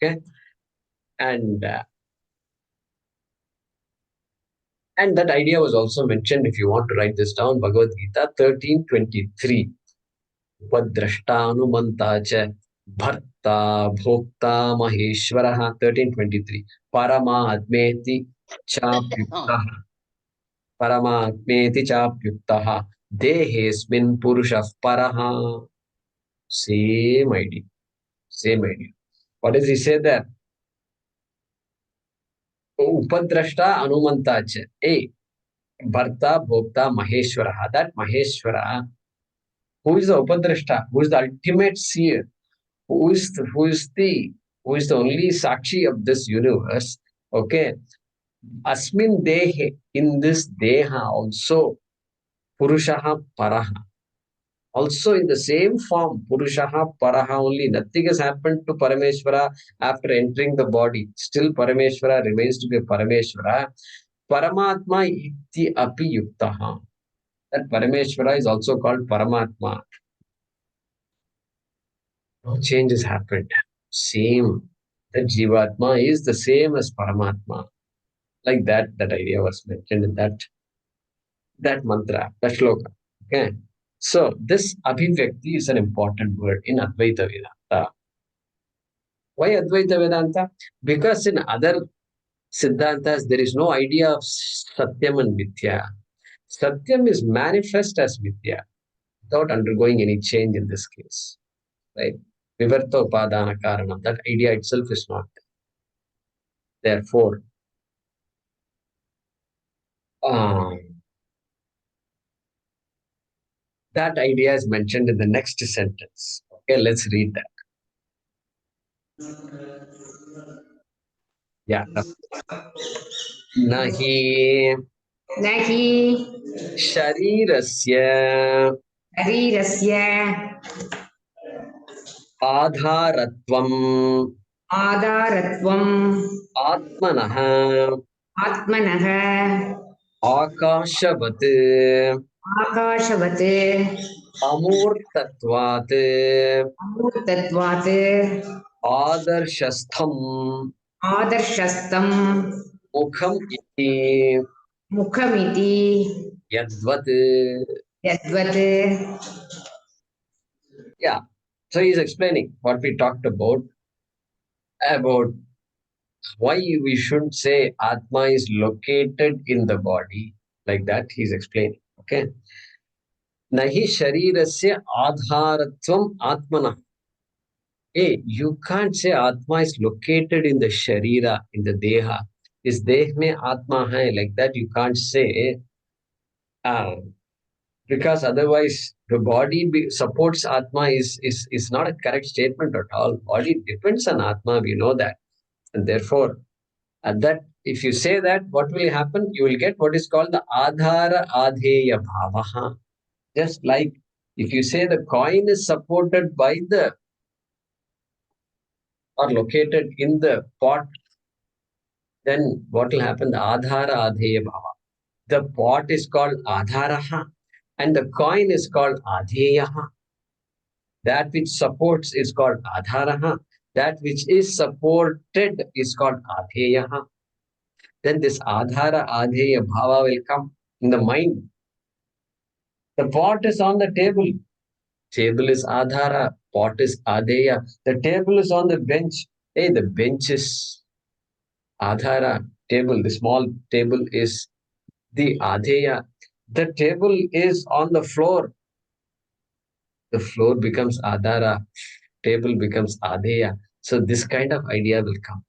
Okay? And that idea was also mentioned, if you want to write this down, Bhagavad Gita 13:23. Upadrashta cha bharta bhokta maheshwaraha 13:23. Paramatmeti chapyuktah. Paramatmeti chapyuktah. Dehesmin purushah paraha. Same idea. Same idea. What does he say there? Upadrashta anumantacha. A. Bharta bhokta maheshwaraha. That Maheshwara, who is the Upadrashta, who is the ultimate seer, who is the only Sakshi of this universe. Okay. Asmin dehe, in this deha also, Purushaha paraha. Also in the same form, Purushaha paraha only. Nothing has happened to Parameshwara after entering the body. Still Parameshwara remains to be a Parameshwara. Paramatma iti api yuktaha. That Parameshwara is also called Paramatma. No change has happened. Same. That Jivatma is the same as Paramatma. Like that idea was mentioned in that mantra, that shloka. Okay. So this Abhivyakti is an important word in Advaita Vedanta. Why Advaita Vedanta? Because in other Siddhantas, there is no idea of Satyam and Mithya. Satyam is manifest as Mithya without undergoing any change in this case. Right? Vivarta upadana karanam. That idea itself is not there. Therefore, that idea is mentioned in the next sentence. Okay, let's read that. Yeah. Nahi नहि sharirasya शरीरस्य आधारत्वम् आधारत्वम् आत्मनः आत्मनः आकाशवत् आकाशवत् अमूर्तत्वात् अमूर्तत्वात् आदर्शस्थम् आदर्शस्थम् मुखम् इति मुखमिति यद्वत्. यद्वत्. Yeah. So he's explaining what we talked about why we shouldn't say Atma is located in the body. Like that, he's explaining. Okay. Nahi sharirasya adharatvam atmana. Hey, you can't say Atma is located in the Sharira, in the Deha. Is Deh mein Atma hai? Like that, you can't say, uh, because otherwise the body supports Atma is not a correct statement at all. Body depends on Atma, we know that. And therefore, at that, if you say that, what will happen? You will get what is called the Adhara Adheya Bhavaha. Just like if you say the coin is supported by the or located in the pot, then what will happen? The Adhara Adheya Bhava. The pot is called Adharaha and the coin is called Adheyaha. That which supports is called Adharaha. That which is supported is called Adheyaha. Then this Adhara Adheya Bhava will come in the mind. The pot is on the table. Table is Adhara, pot is Adheya. The table is on the bench. Hey, the bench is Adhara. Table, the small table is the Adheya. The table is on the floor. The floor becomes Adhara. Table becomes Adheya. So this kind of idea will come.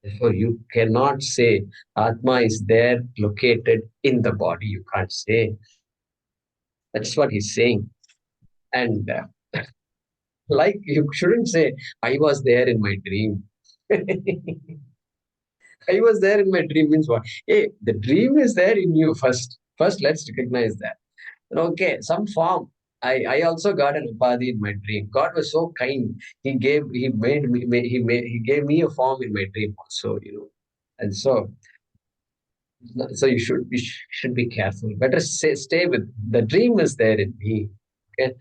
Therefore, you cannot say Atma is there located in the body. You can't say. That's what he's saying. And like you shouldn't say, I was there in my dream. I was there in my dream means what? Hey, the dream is there in you first. First, let's recognize that. Okay, some form. I also got an upadhi in my dream. God was so kind. He made me, he gave me a form in my dream also, And so you should be careful. Better stay with the dream is there in me. Okay.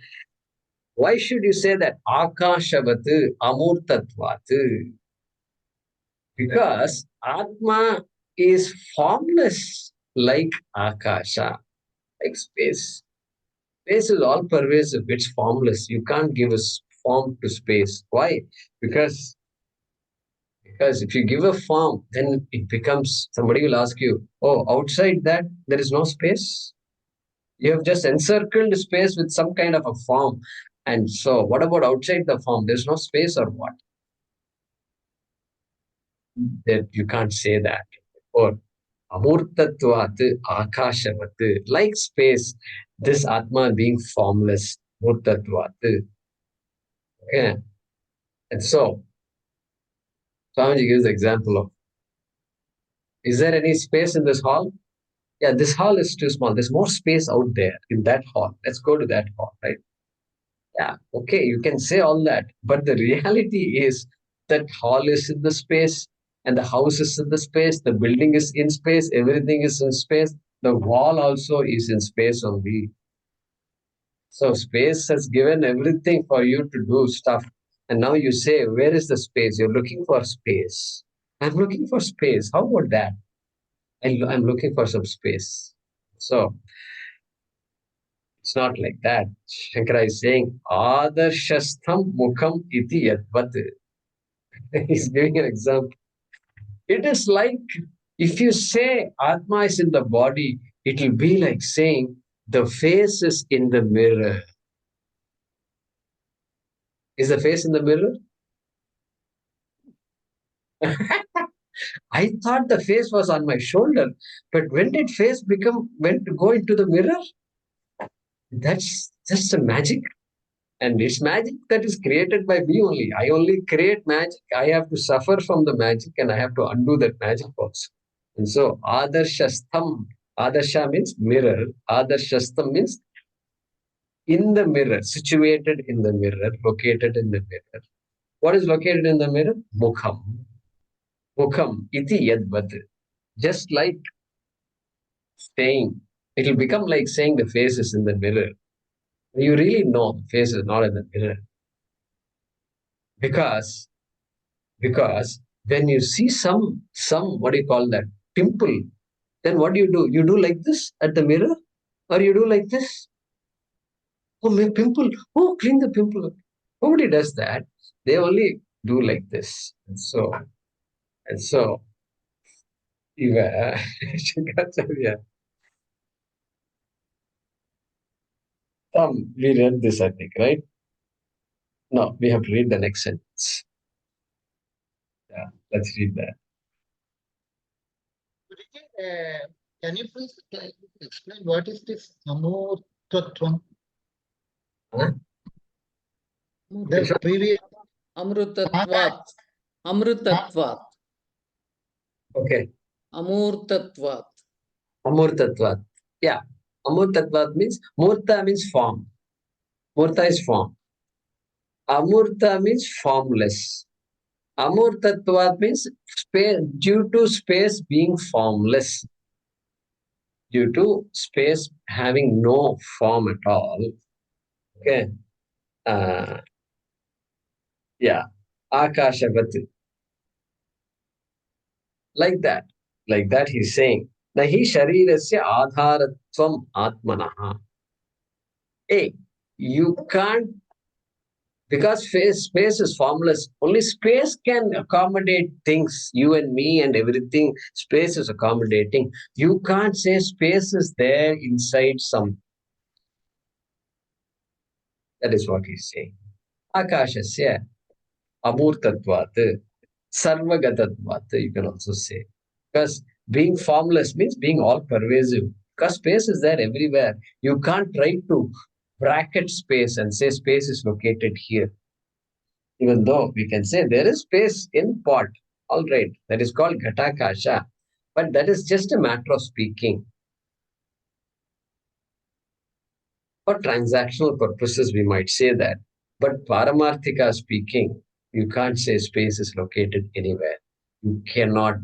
Why should you say that akashavat amurtatvat? Because Atma is formless like Akasha, like space. Space is all pervasive, it's formless. You can't give a form to space. Why? Because because if you give a form, then it becomes somebody will ask you, oh, outside that there is no space. You have just encircled space with some kind of a form. And so what about outside the form? There's no space or what? That you can't say that. Or Amurtatvat Akashavat, like space, this Atma being formless, Murtatvat. Okay. And so, Swamiji gives the example of, is there any space in this hall? Yeah, this hall is too small. There's more space out there in that hall. Let's go to that hall, right? Yeah, okay, you can say all that. But the reality is that hall is in the space and the house is in the space, the building is in space, everything is in space. The wall also is in space only. So space has given everything for you to do stuff. And now you say, where is the space? You're looking for space. I'm looking for space. How about that? I'm looking for some space. So it's not like that. Shankara is saying, Adarshastham mukham iti yadvat. He's giving an example. It is like if you say Atma is in the body, it will be like saying the face is in the mirror. Is the face in the mirror? I thought the face was on my shoulder, but when did face go into the mirror? That's just a magic. And it's magic that is created by me only. I only create magic. I have to suffer from the magic and I have to undo that magic also. And so, Adarshastham. Adarsha means mirror. Adarshastham means in the mirror, situated in the mirror, located in the mirror. What is located in the mirror? Mukham. Mukham iti yadvat. Just like saying, it will become like saying the face is in the mirror. You really know the face is not in the mirror. Because when you see some what do you call that, pimple, then what do? You do like this at the mirror, or you do like this? Oh, my pimple. Oh, clean the pimple. Nobody does that. They only do like this. And so Shankaracharya, we read this, I think, right? No, we have to read the next sentence. Yeah, let's read that. Can you please explain what is this Amurtatvam? Huh? The previous Amrutatvat. Amrutatvat. Okay. Amurtatvat. Amurtatvat. Yeah. Amurtatvat means, Murta means form. Murta is form. Amurta means formless. Amurtatvat means space, due to space being formless. Due to space having no form at all. Okay. Yeah. Akashavat. Like that. Like that he's saying. Nahi sharirasya adharatvam atmanaha. Hey, you can't, because space is formless. Only space can accommodate things, you and me and everything. Space is accommodating. You can't say space is there inside some. That is what he's saying. Akashasya amurtatvat, sarvagatatvat, you can also say. Because being formless means being all pervasive. Because space is there everywhere. You can't try to bracket space and say space is located here. Even though we can say there is space in pot, all right, that is called ghatakasha, but that is just a matter of speaking. For transactional purposes, we might say that, but paramarthika speaking, you can't say space is located anywhere. You cannot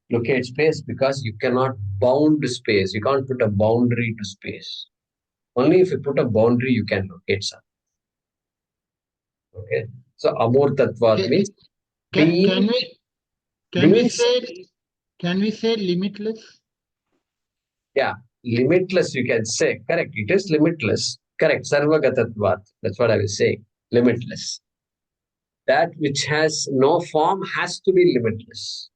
locate space because you cannot bound space. You can't put a boundary to space. Only if you put a boundary, you can locate something. Okay. So amurtatvat means can we say limitless? Yeah, limitless, you can say. Correct. It is limitless. Correct. Sarvagatatvat. That's what I was saying. Limitless. That which has no form has to be limitless.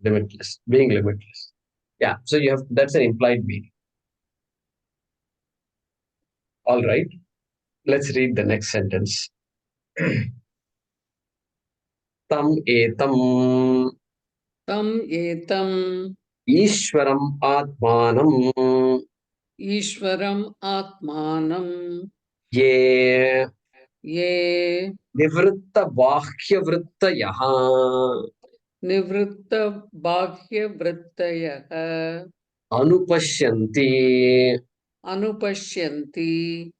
Limitless. Being limitless. Yeah. So you have, that's an implied meaning. All right. Let's read the next sentence. Tam etam Tam etam Ishwaram Atmanam Ishwaram Atmanam Ye Ye Nivritta Bahya Vritta Yaha Nivritta Bhagya Vrittayaha Anupashyanti Anupashyanti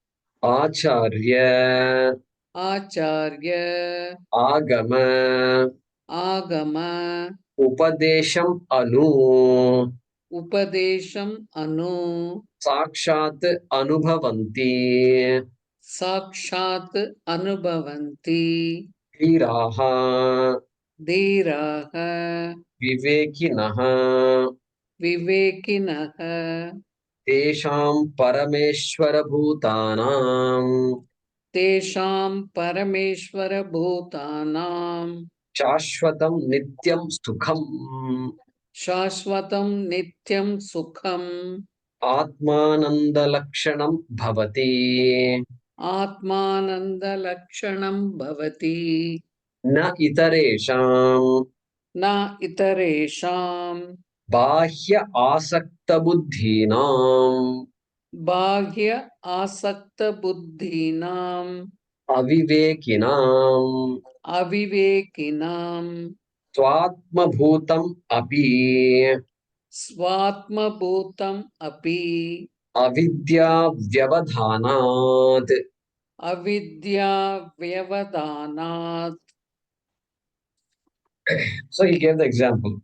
Acharya Acharya Agama Agama Upadesham Anu Upadesham Anu Sakshat Anubhavanti Sakshat Anubhavanti Dhiraha Dhiraha Vivekinaha Vivekinaha Tesham Parameshwara Bhutanam Tesham Parameshwara Bhutanam Shashvatam Nityam Sukham Shashvatam Nityam Sukham Atmananda Lakshanam Bhavati. आत्मानन्दलक्षणं भवति न itaresham न इतरेषां bahya asakta buddhinam बाह्य आसक्तबुद्धीनाम् avivekinam अविवेकिनां swatmabhutam api स्वात्मभूतम् अपि avidya vyavadhanat. अविद्याव्यवधानात्. So he gave the example.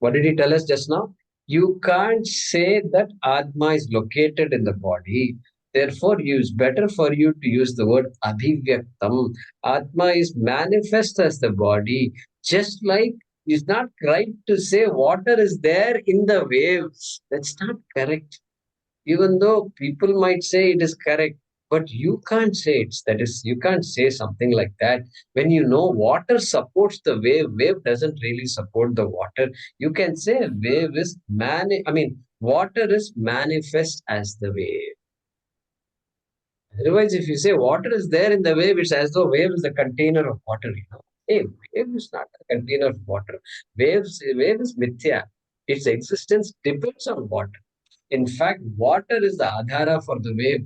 What did he tell us just now? You can't say that Atma is located in the body. Therefore, it's better for you to use the word Abhivyaktam. Atma is manifest as the body. Just like it's not right to say water is there in the waves. That's not correct. Even though people might say it is correct, but you can't say it. That is, you can't say something like that when you know water supports the wave doesn't really support the water. You can say wave is water is manifest as the wave. Otherwise, if you say water is there in the wave, it's as though wave is the container of water. Hey, wave is not a container of water. Wave is mithya. Its existence depends on water. In fact, water is the adhara for the wave.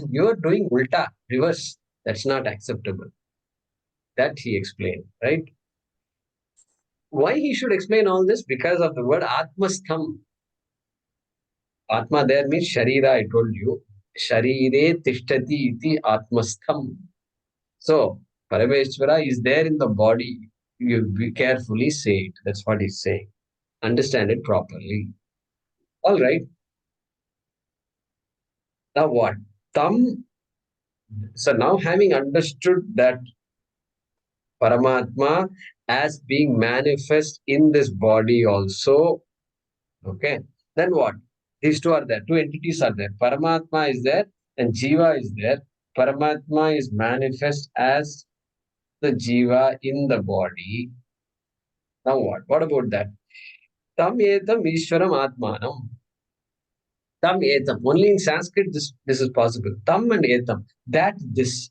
You are doing ulta, reverse. That's not acceptable. That he explained, right? Why he should explain all this? Because of the word atmastham. Atma there means sharira, I told you. Sharire tishtati iti atmastham. So, Parameshwara is there in the body. You be carefully say it. That's what he's saying. Understand it properly. All right. Now what? Tam. So now having understood that Paramatma as being manifest in this body also. Okay. Then what? These two are there. Two entities are there. Paramatma is there and Jiva is there. Paramatma is manifest as the Jiva in the body. Now what? What about that? Tam etam Ishwaram Atmanam. Tam etam. Only in Sanskrit this is possible. Tam and etam. That this.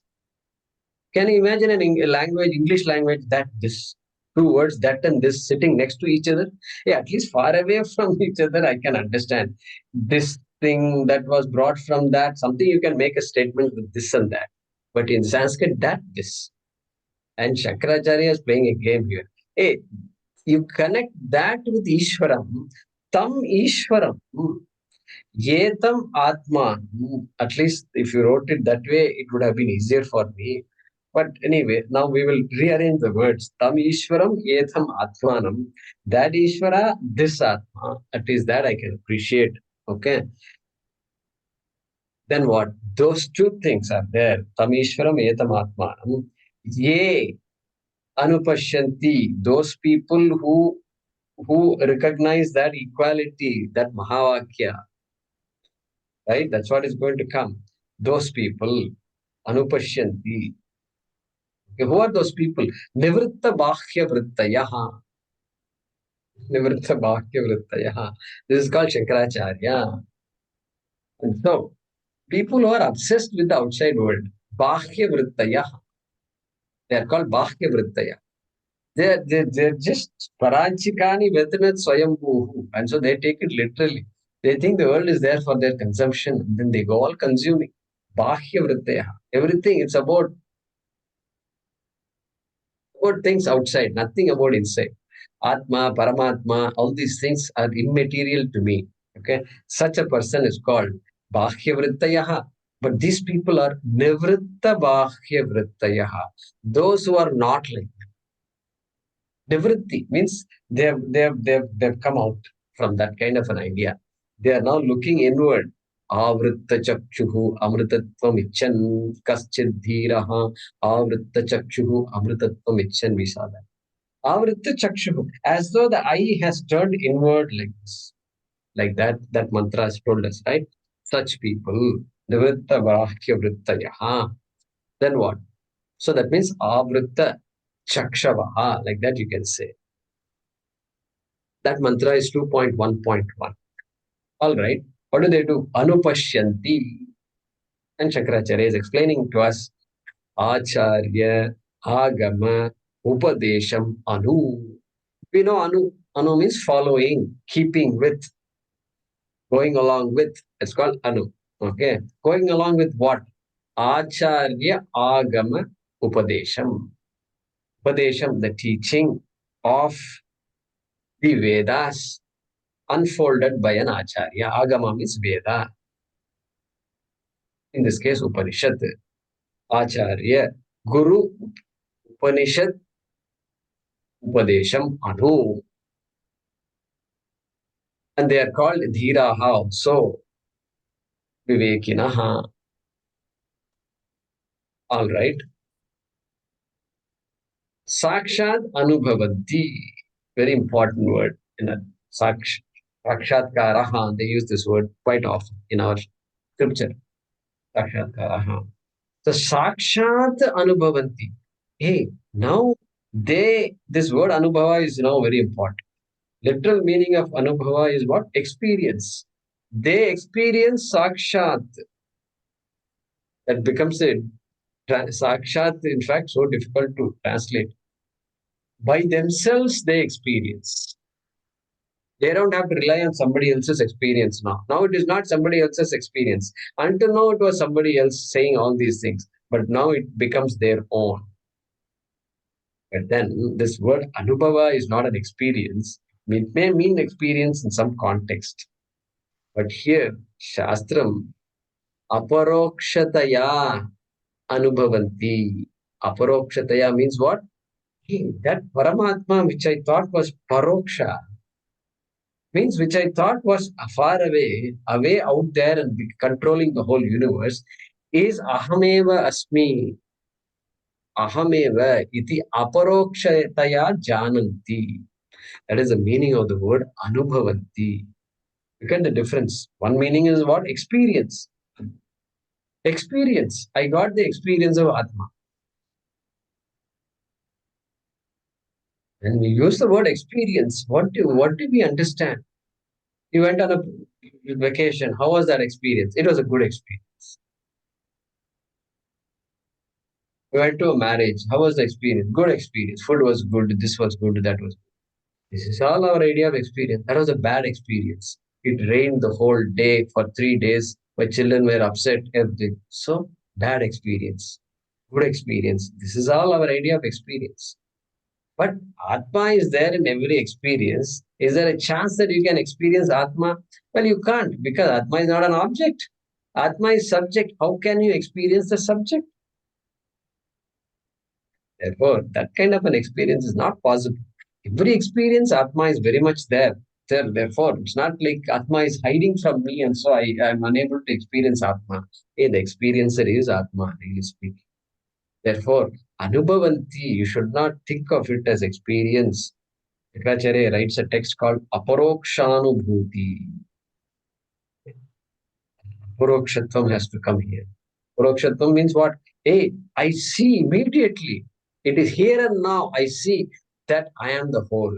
Can you imagine a language, English language, that this? Two words, that and this, sitting next to each other? Yeah, at least far away from each other, I can understand. This thing that was brought from that, something you can make a statement with this and that. But in Sanskrit, that, this. And Shankaracharya is playing a game here. Hey, you connect that with Ishwaram, Tam Ishwaram, Yetam Atma. At least if you wrote it that way, it would have been easier for me. But anyway, now we will rearrange the words. Tam Ishwaram Yetam Atmanam. That Ishvara, this Atma. At least that I can appreciate. Okay. Then what? Those two things are there. Tam Ishwaram Yetam Atmanam. Ye Anupashyanti. Those people who recognize that equality, that Mahavakya. Right? That's what is going to come. Those people, Anupashyanti. Okay, who are those people? Nivritta Bhakya Vrittayaha. Nivritta Bhakya Vrittayaha. This is called Shankaracharya. And so, people who are obsessed with the outside world, Bhakya Vrittayaha. They are called Bhakya Vrittaya. They're just Paranchikani Vetanat Swayambhuhu. And so they take it literally. They think the world is there for their consumption. And then they go all consuming. Bhakya Vrittaya. Everything, it's about things outside, nothing about inside. Atma, Paramatma, all these things are immaterial to me. Okay. Such a person is called Bhakya Vrittayaha. But these people are Nivritta Bhakya Vrittayaha. Those who are not like Nivritti means they've come out from that kind of an idea. They are now looking inward. Avritta chakshuhu amritatvam icchan kaschid dhiraha avritta chakshuhu amritatvam icchan, we saw that. Avritta chakshuhu, as though the eye has turned inward like this. Like that mantra has told us, right? Such people, nivritta vahkya vrittayaha. Then what? So that means avritta chakshavaha, like that you can say. That mantra is 2.1.1. All right. What do? Anupashyanti. And Shankaracharya is explaining to us Acharya, Agama, Upadesham, Anu. We know Anu. Anu means following, keeping with, going along with. It's called Anu. Okay. Going along with what? Acharya, Agama, Upadesham. Upadesham, the teaching of the Vedas unfolded by an Acharya. Agama means Veda. In this case, Upanishad. Acharya, Guru, Upanishad, Upadesham, Anu. And they are called Dhiraha also, Vivekinaha. All right. Sakshat Anubhavanti. Very important word in a Sakshatkaraha. They use this word quite often in our scripture. Sakshatkaraha. So Sakshat Anubhavanti. Hey, now this word Anubhava is now very important. Literal meaning of Anubhava is what? Experience. They experience Sakshat. That becomes a Sakshat, in fact, so difficult to translate. By themselves, they experience. They don't have to rely on somebody else's experience now. Now it is not somebody else's experience. Until now, it was somebody else saying all these things. But now it becomes their own. But then this word Anubhava is not an experience. It may mean experience in some context. But here, Shastram, Aparokshataya Anubhavanti. Aparokshataya means what? Hey, that Paramatma which I thought was Paroksha, means which I thought was far away, away out there and controlling the whole universe, is Ahameva Asmi. Ahameva iti aparokshataya jananti. That is the meaning of the word Anubhavanti. Look at the difference. One meaning is what? Experience. Experience. I got the experience of Atma. When we use the word experience, what do we understand? You went on a vacation. How was that experience? It was a good experience. We went to a marriage. How was the experience? Good experience. Food was good. This was good. That was good. This is all our idea of experience. That was a bad experience. It rained the whole day for 3 days. My children were upset. Everything. So, bad experience. Good experience. This is all our idea of experience. But Atma is there in every experience. Is there a chance that you can experience Atma? Well, you can't, because Atma is not an object. Atma is subject. How can you experience the subject? Therefore, that kind of an experience is not possible. Every experience, Atma is very much there. Therefore, it's not like Atma is hiding from me and so I am unable to experience Atma. Hey, the experiencer is Atma, really speaking. Therefore, Anubhavanti, you should not think of it as experience. Shankaracharya writes a text called Aparokshanubhuti. Parokshatvam has to come here. Parokshatvam means what? Hey, I see immediately. It is here and now. I see that I am the whole.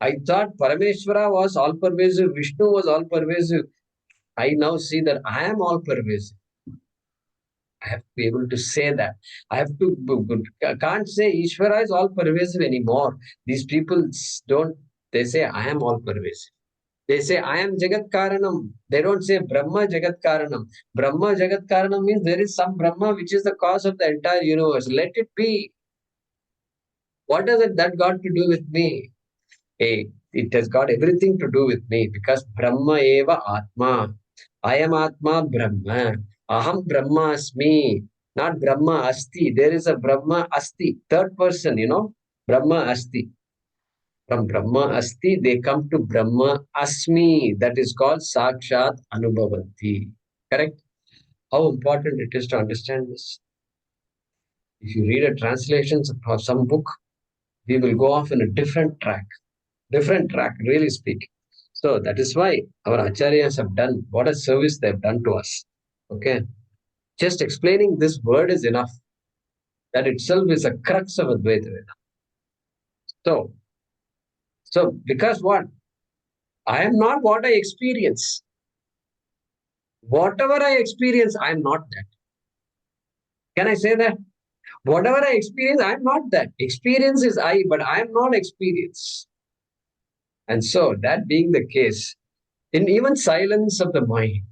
I thought Parameshwara was all pervasive, Vishnu was all pervasive. I now see that I am all pervasive. I have to be able to say that. I have to, can't say Ishvara is all pervasive anymore. These people don't, they say I am all pervasive. They say, I am Jagat Karanam. They don't say Brahma Jagat Karanam. Brahma Jagat Karanam means there is some Brahma which is the cause of the entire universe. Let it be. What does that got to do with me? Hey, it has got everything to do with me because Brahma eva Atma. I am Atma Brahma. Aham Brahma Asmi. Not Brahma Asti. There is a Brahma Asti. Third person, Brahma Asti. From Brahma Asti, they come to Brahma Asmi. That is called Sakshat Anubhavanti. Correct? How important it is to understand this. If you read a translation of some book, we will go off in a different track, really speaking. So that is why our acharyas have done what a service they have done to us. Okay. Just explaining this word is enough. That itself is a crux of Advaita Vedanta. So because what? I am not what I experience. Whatever I experience, I'm not that. Can I say that? Whatever I experience, I'm not that. Experience is I, but I'm not experience. And so, that being the case, in even silence of the mind,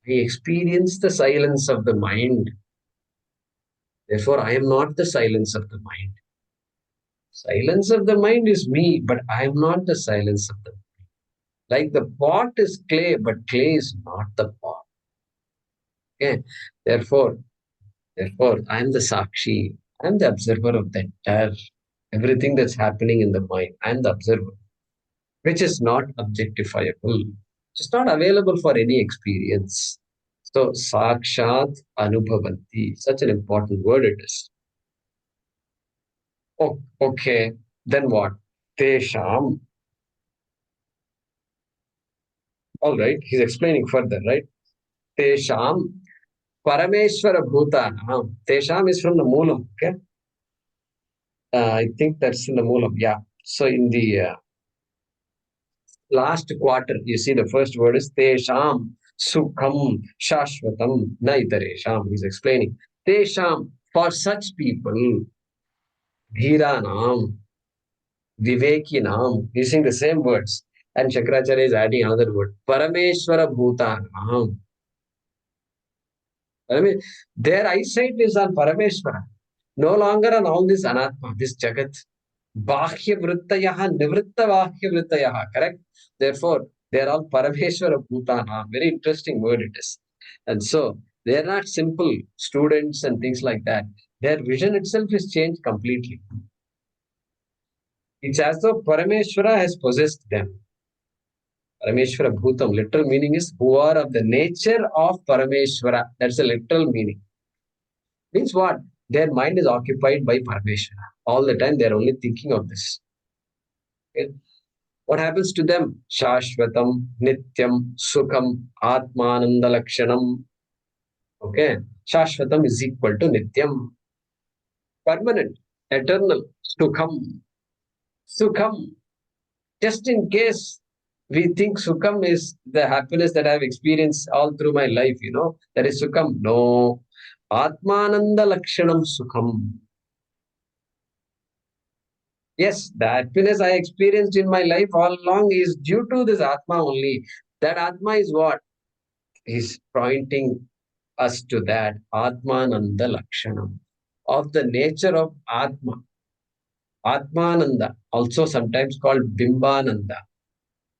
I experience the silence of the mind. Therefore, I am not the silence of the mind. Silence of the mind is me, but I am not the silence of the mind. Like the pot is clay, but clay is not the pot. Okay. Therefore, I am the Sakshi. I am the observer of the entire everything that's happening in the mind. I am the observer, which is not objectifiable. It's not available for any experience. So, Sakshat Anubhavanti, such an important word it is. Oh, okay, then what? Tesham. All right, he's explaining further, right? Tesham Parameshwara Bhutanam. Tesham is from the Moolam, okay? I think that's in the Moolam, yeah. So in the last quarter, you see the first word is Tesham Sukham Shashvatam Naitaresham. He's explaining. Tesham, for such people, Dhiranam, Vivekinam, using the same words. And Shankaracharya is adding another word. Parameshwara Bhutanam. I mean, their eyesight is on Parameshwara, no longer on all this Anatma, this Jagat. Bhashya Vrittayaha, Nivritta Bhashya Vrittayaha, correct? Therefore, they are all Parameshwara Bhutana. Very interesting word it is. And so, they are not simple students and things like that. Their vision itself is changed completely. It's as though Parameshwara has possessed them. Parameshwara Bhutam, literal meaning is who are of the nature of Parameshwara. That's the literal meaning. Means what? Their mind is occupied by Parameshwara. All the time they are only thinking of this. Okay? What happens to them? Shashvatam, Nityam, Sukham, Atmananda Lakshanam. Okay? Shashvatam is equal to Nityam. Permanent, eternal, Sukham. Sukham. Just in case we think Sukham is the happiness that I have experienced all through my life, that is Sukham. No. Atmananda Lakshanam Sukham. Yes, the happiness I experienced in my life all along is due to this Atma only. That Atma is what? He's pointing us to that Atmananda Lakshanam of the nature of Atma. Atmananda, also sometimes called Bimbananda.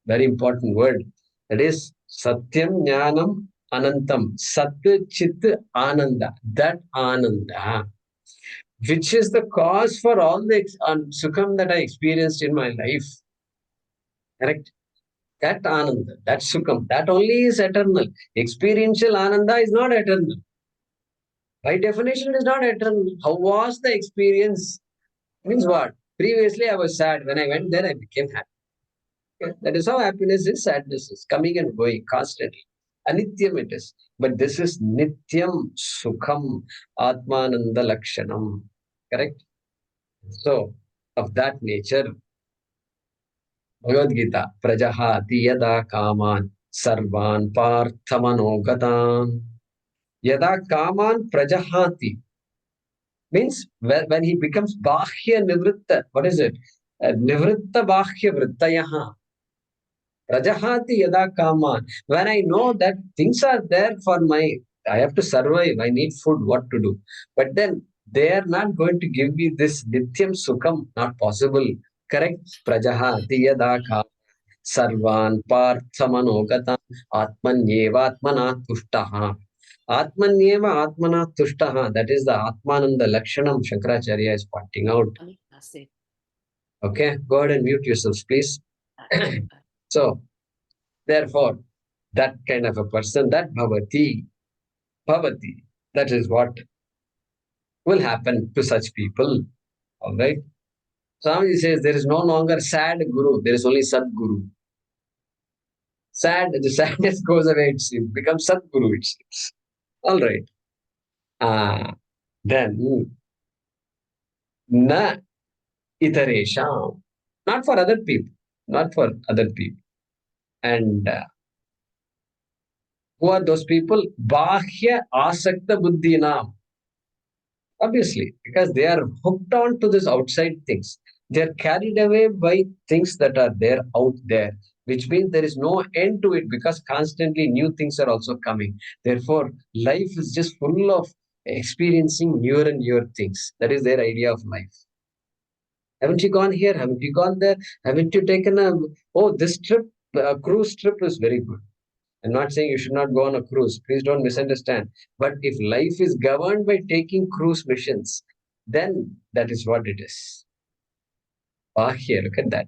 Very important word. That is Satyam Jnanam Anantam. Sat Chit Ananda. That Ananda, which is the cause for all the sukham that I experienced in my life. Correct? That Ananda, that Sukham, that only is eternal. Experiential Ananda is not eternal. By definition, it is not eternal. How was the experience? Means what? Previously, I was sad. When I went there, I became happy. Okay? That is how happiness is, sadness is, coming and going constantly. Anityam it is. But this is Nityam Sukham Atmananda Lakshanam. Correct? So, of that nature, Bhagavad Gita, Prajahati yada kaman sarvan parthamanogatam. Yada kaman prajahati means when he becomes Bhashya Nivritta. What is it? Nivritta Bhashya Vrittayaha. Prajahati yada kaman. When I know that things are there for I have to survive, I need food, what to do? But then they are not going to give me this Nityam Sukham, not possible. Correct? Prajahati yada kaman. Sarvan parthamanogatam atmanyeva atmana tushtaha. Atmanyeva atmana tushtaha. That is the Atmananda Lakshanam Shankaracharya is pointing out. Okay, go ahead and mute yourselves, please. So, therefore, that kind of a person, that bhavati, that is what will happen to such people. All right. Swami says there is no longer sad guru, there is only Sadguru. The sadness goes away, it seems, becomes Sadguru, it seems. All right. Then, na itaresham, not for other people, not for other people. And Who are those people? Bhashya asakta buddhinam. Obviously, because they are hooked on to this outside things. They are carried away by things that are there out there, which means there is no end to it because constantly new things are also coming. Therefore, life is just full of experiencing newer and newer things. That is their idea of life. Haven't you gone here? Haven't you gone there? Haven't you taken this trip, a cruise trip is very good. I'm not saying you should not go on a cruise. Please don't misunderstand. But if life is governed by taking cruise missions, then that is what it is. Bhashya, look at that.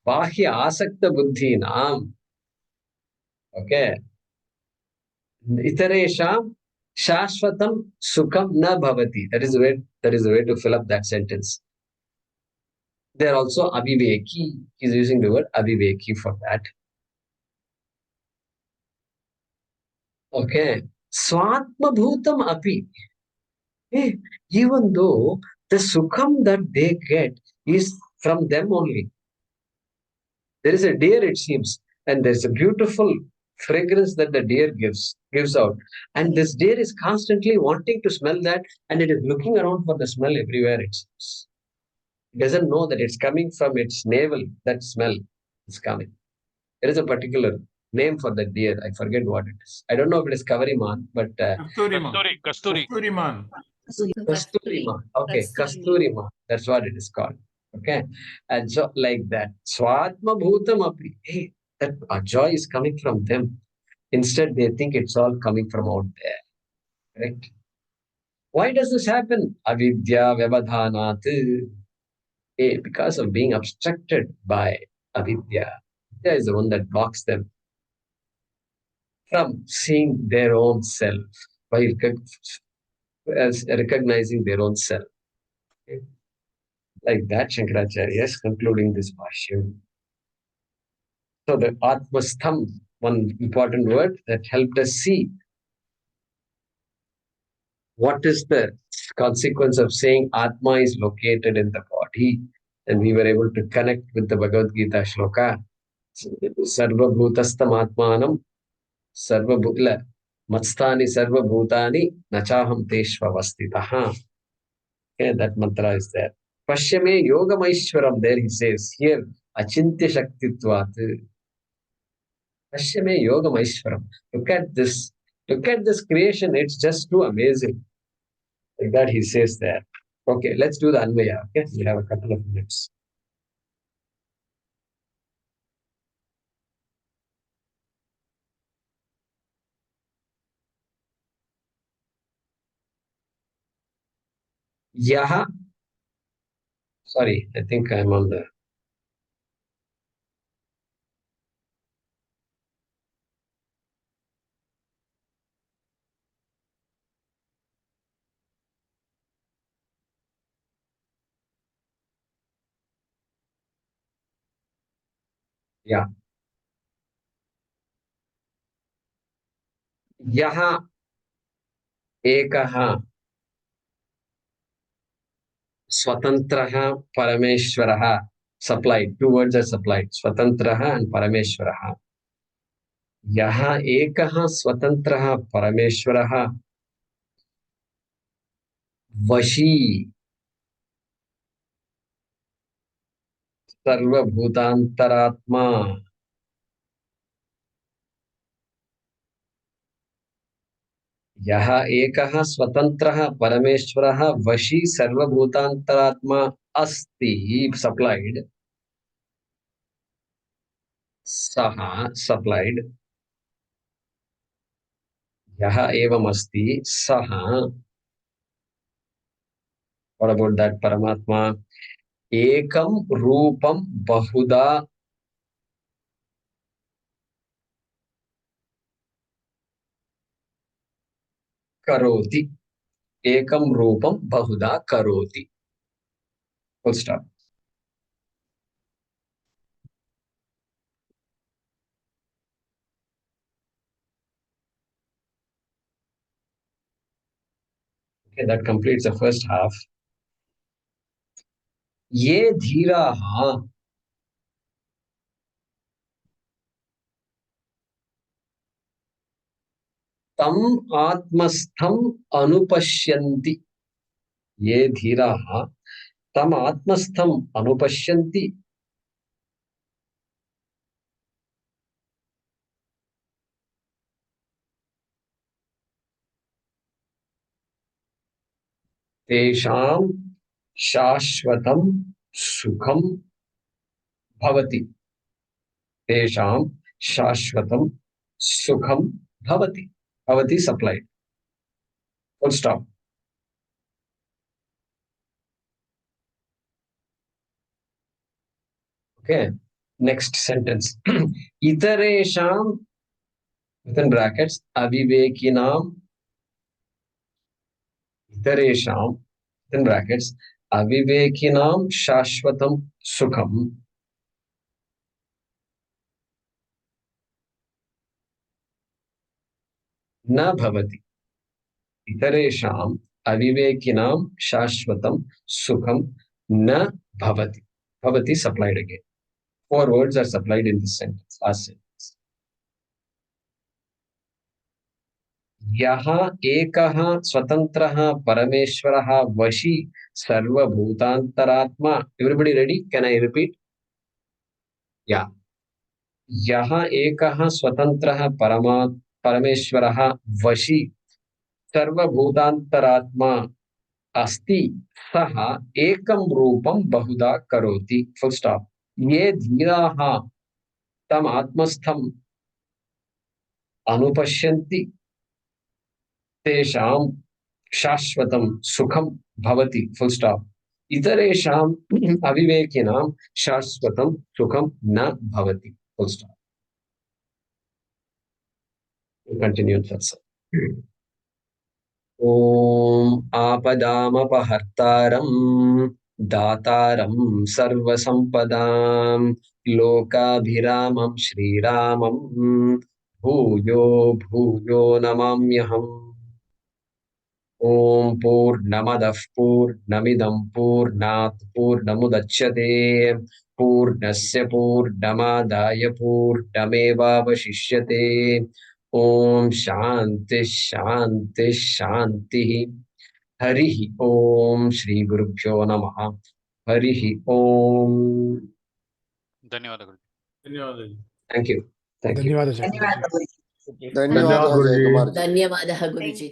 Bhashya asakta buddhi naam. Okay. Itaresham shashvatam sukham na bhavati. That is the way to fill up that sentence. They are also aviveki. He's using the word aviveki for that. Okay. Swatma bhutam api. Even though the sukham that they get is from them only. There is a deer, it seems, and there's a beautiful fragrance that the deer gives out. And this deer is constantly wanting to smell that, and it is looking around for the smell everywhere it seems. It doesn't know that it's coming from its navel, that smell is coming. There is a particular name for the deer. I forget what it is. I don't know if it is Kavariman, but Kasturi. Kasturiman. Okay, Kasturiman. That's what it is called. Okay. And so like that. Swatma bhutam api. Hey, that joy is coming from them. Instead, they think it's all coming from out there. Correct? Why does this happen? Avidya vyavadhanat. Hey, because of being obstructed by avidya. Avidya is the one that blocks them from seeing their own self, by as recognizing their own self. Okay? Like that, Shankaracharya is concluding this Bhaashyam. So the Atmastham, one important word that helped us see what is the consequence of saying Atma is located in the body. And we were able to connect with the Bhagavad Gita shloka. Sarva bhutastam atmanam sarva bhutla matstani sarva bhutani nachaham teshvavastitaha. Okay, that mantra is there. Pashyame yogamaishwaram, there he says, here achintya shaktitvat. Pashyame yogamaishwaram. Look at this creation, it's just too amazing. Like that he says there. Okay, let's do the Anvaya. Okay, we have a couple of minutes. Yaha, sorry, I think I'm on the yeah. Yaha ekaha swatantraha parameshwaraha. Supplied. Two words are supplied. Swatantraha and parameshwaraha. Yaha ekaha swatantraha parameshwaraha vashi sarvabhutantaratma. यः एकः स्वतन्त्रः परमेश्वरः वशी सर्वभूतान्तरात्मा अस्ति supplied सः supplied यः एवमस्ति सः. what about that परमात्मा? एकं रूपं बहुधा करोति. एकं रूपं बहुधा करोति. Full stop. Okay, that completes the first half. ये धीराः tam atmastham anupashyanti. Ye dhiraha tam atmastham anupashyanti. Tesham shashvatam sukham bhavati. Tesham shashvatam sukham bhavati. Bhavati supplied. Full stop. Okay. Next sentence. Itaresham, within brackets, avivekinam. Itaresham, within brackets, avivekinam shashvatam sukham. Na bhavati. Itaresham avivekinam shashvatam sukham na bhavati. Bhavati supplied again. 4 words are supplied in this sentence. Last sentence. Yaha ekaha swatantraha parameshwaraha vashi sarvabhutantaratma. Everybody ready? Can I repeat? Yeah. Yaha ekaha swatantraha parameshwaraha vashi sarvabhutantaratma asti saha ekam rupam bahuda karoti. Full stop. Ye dhiraha tam atmastham anupashyanti tesham shashvatam sukham bhavati. Full stop. Itaresham avivekinam shashvatam sukham na bhavati. Full stop. Continue further. Om apadamapahārtaram dātāram sarvasampadām lokabhiramam shriramam bhuyo bhuyo namamyaham. Om Purnamadah Purnamidam Purnat Purnamudachyate Purnasya Purnamadaya Purnamevavashishyate. Om Shanti Shanti Shanti. Harihi Om Shri Gurubhyo Namaha. Harihi Om. ಧನ್ಯವಾದ ಗುರುಜಿ. ಧನ್ಯವಾದ. Thank you. Thank you. ಧನ್ಯವಾದ sir. ಧನ್ಯವಾದ ಗುರುಜಿ. ಧನ್ಯವಾದ ಗುರುಜಿ. Jayakumar G. ಧನ್ಯವಾದ ಗುರುಜಿ.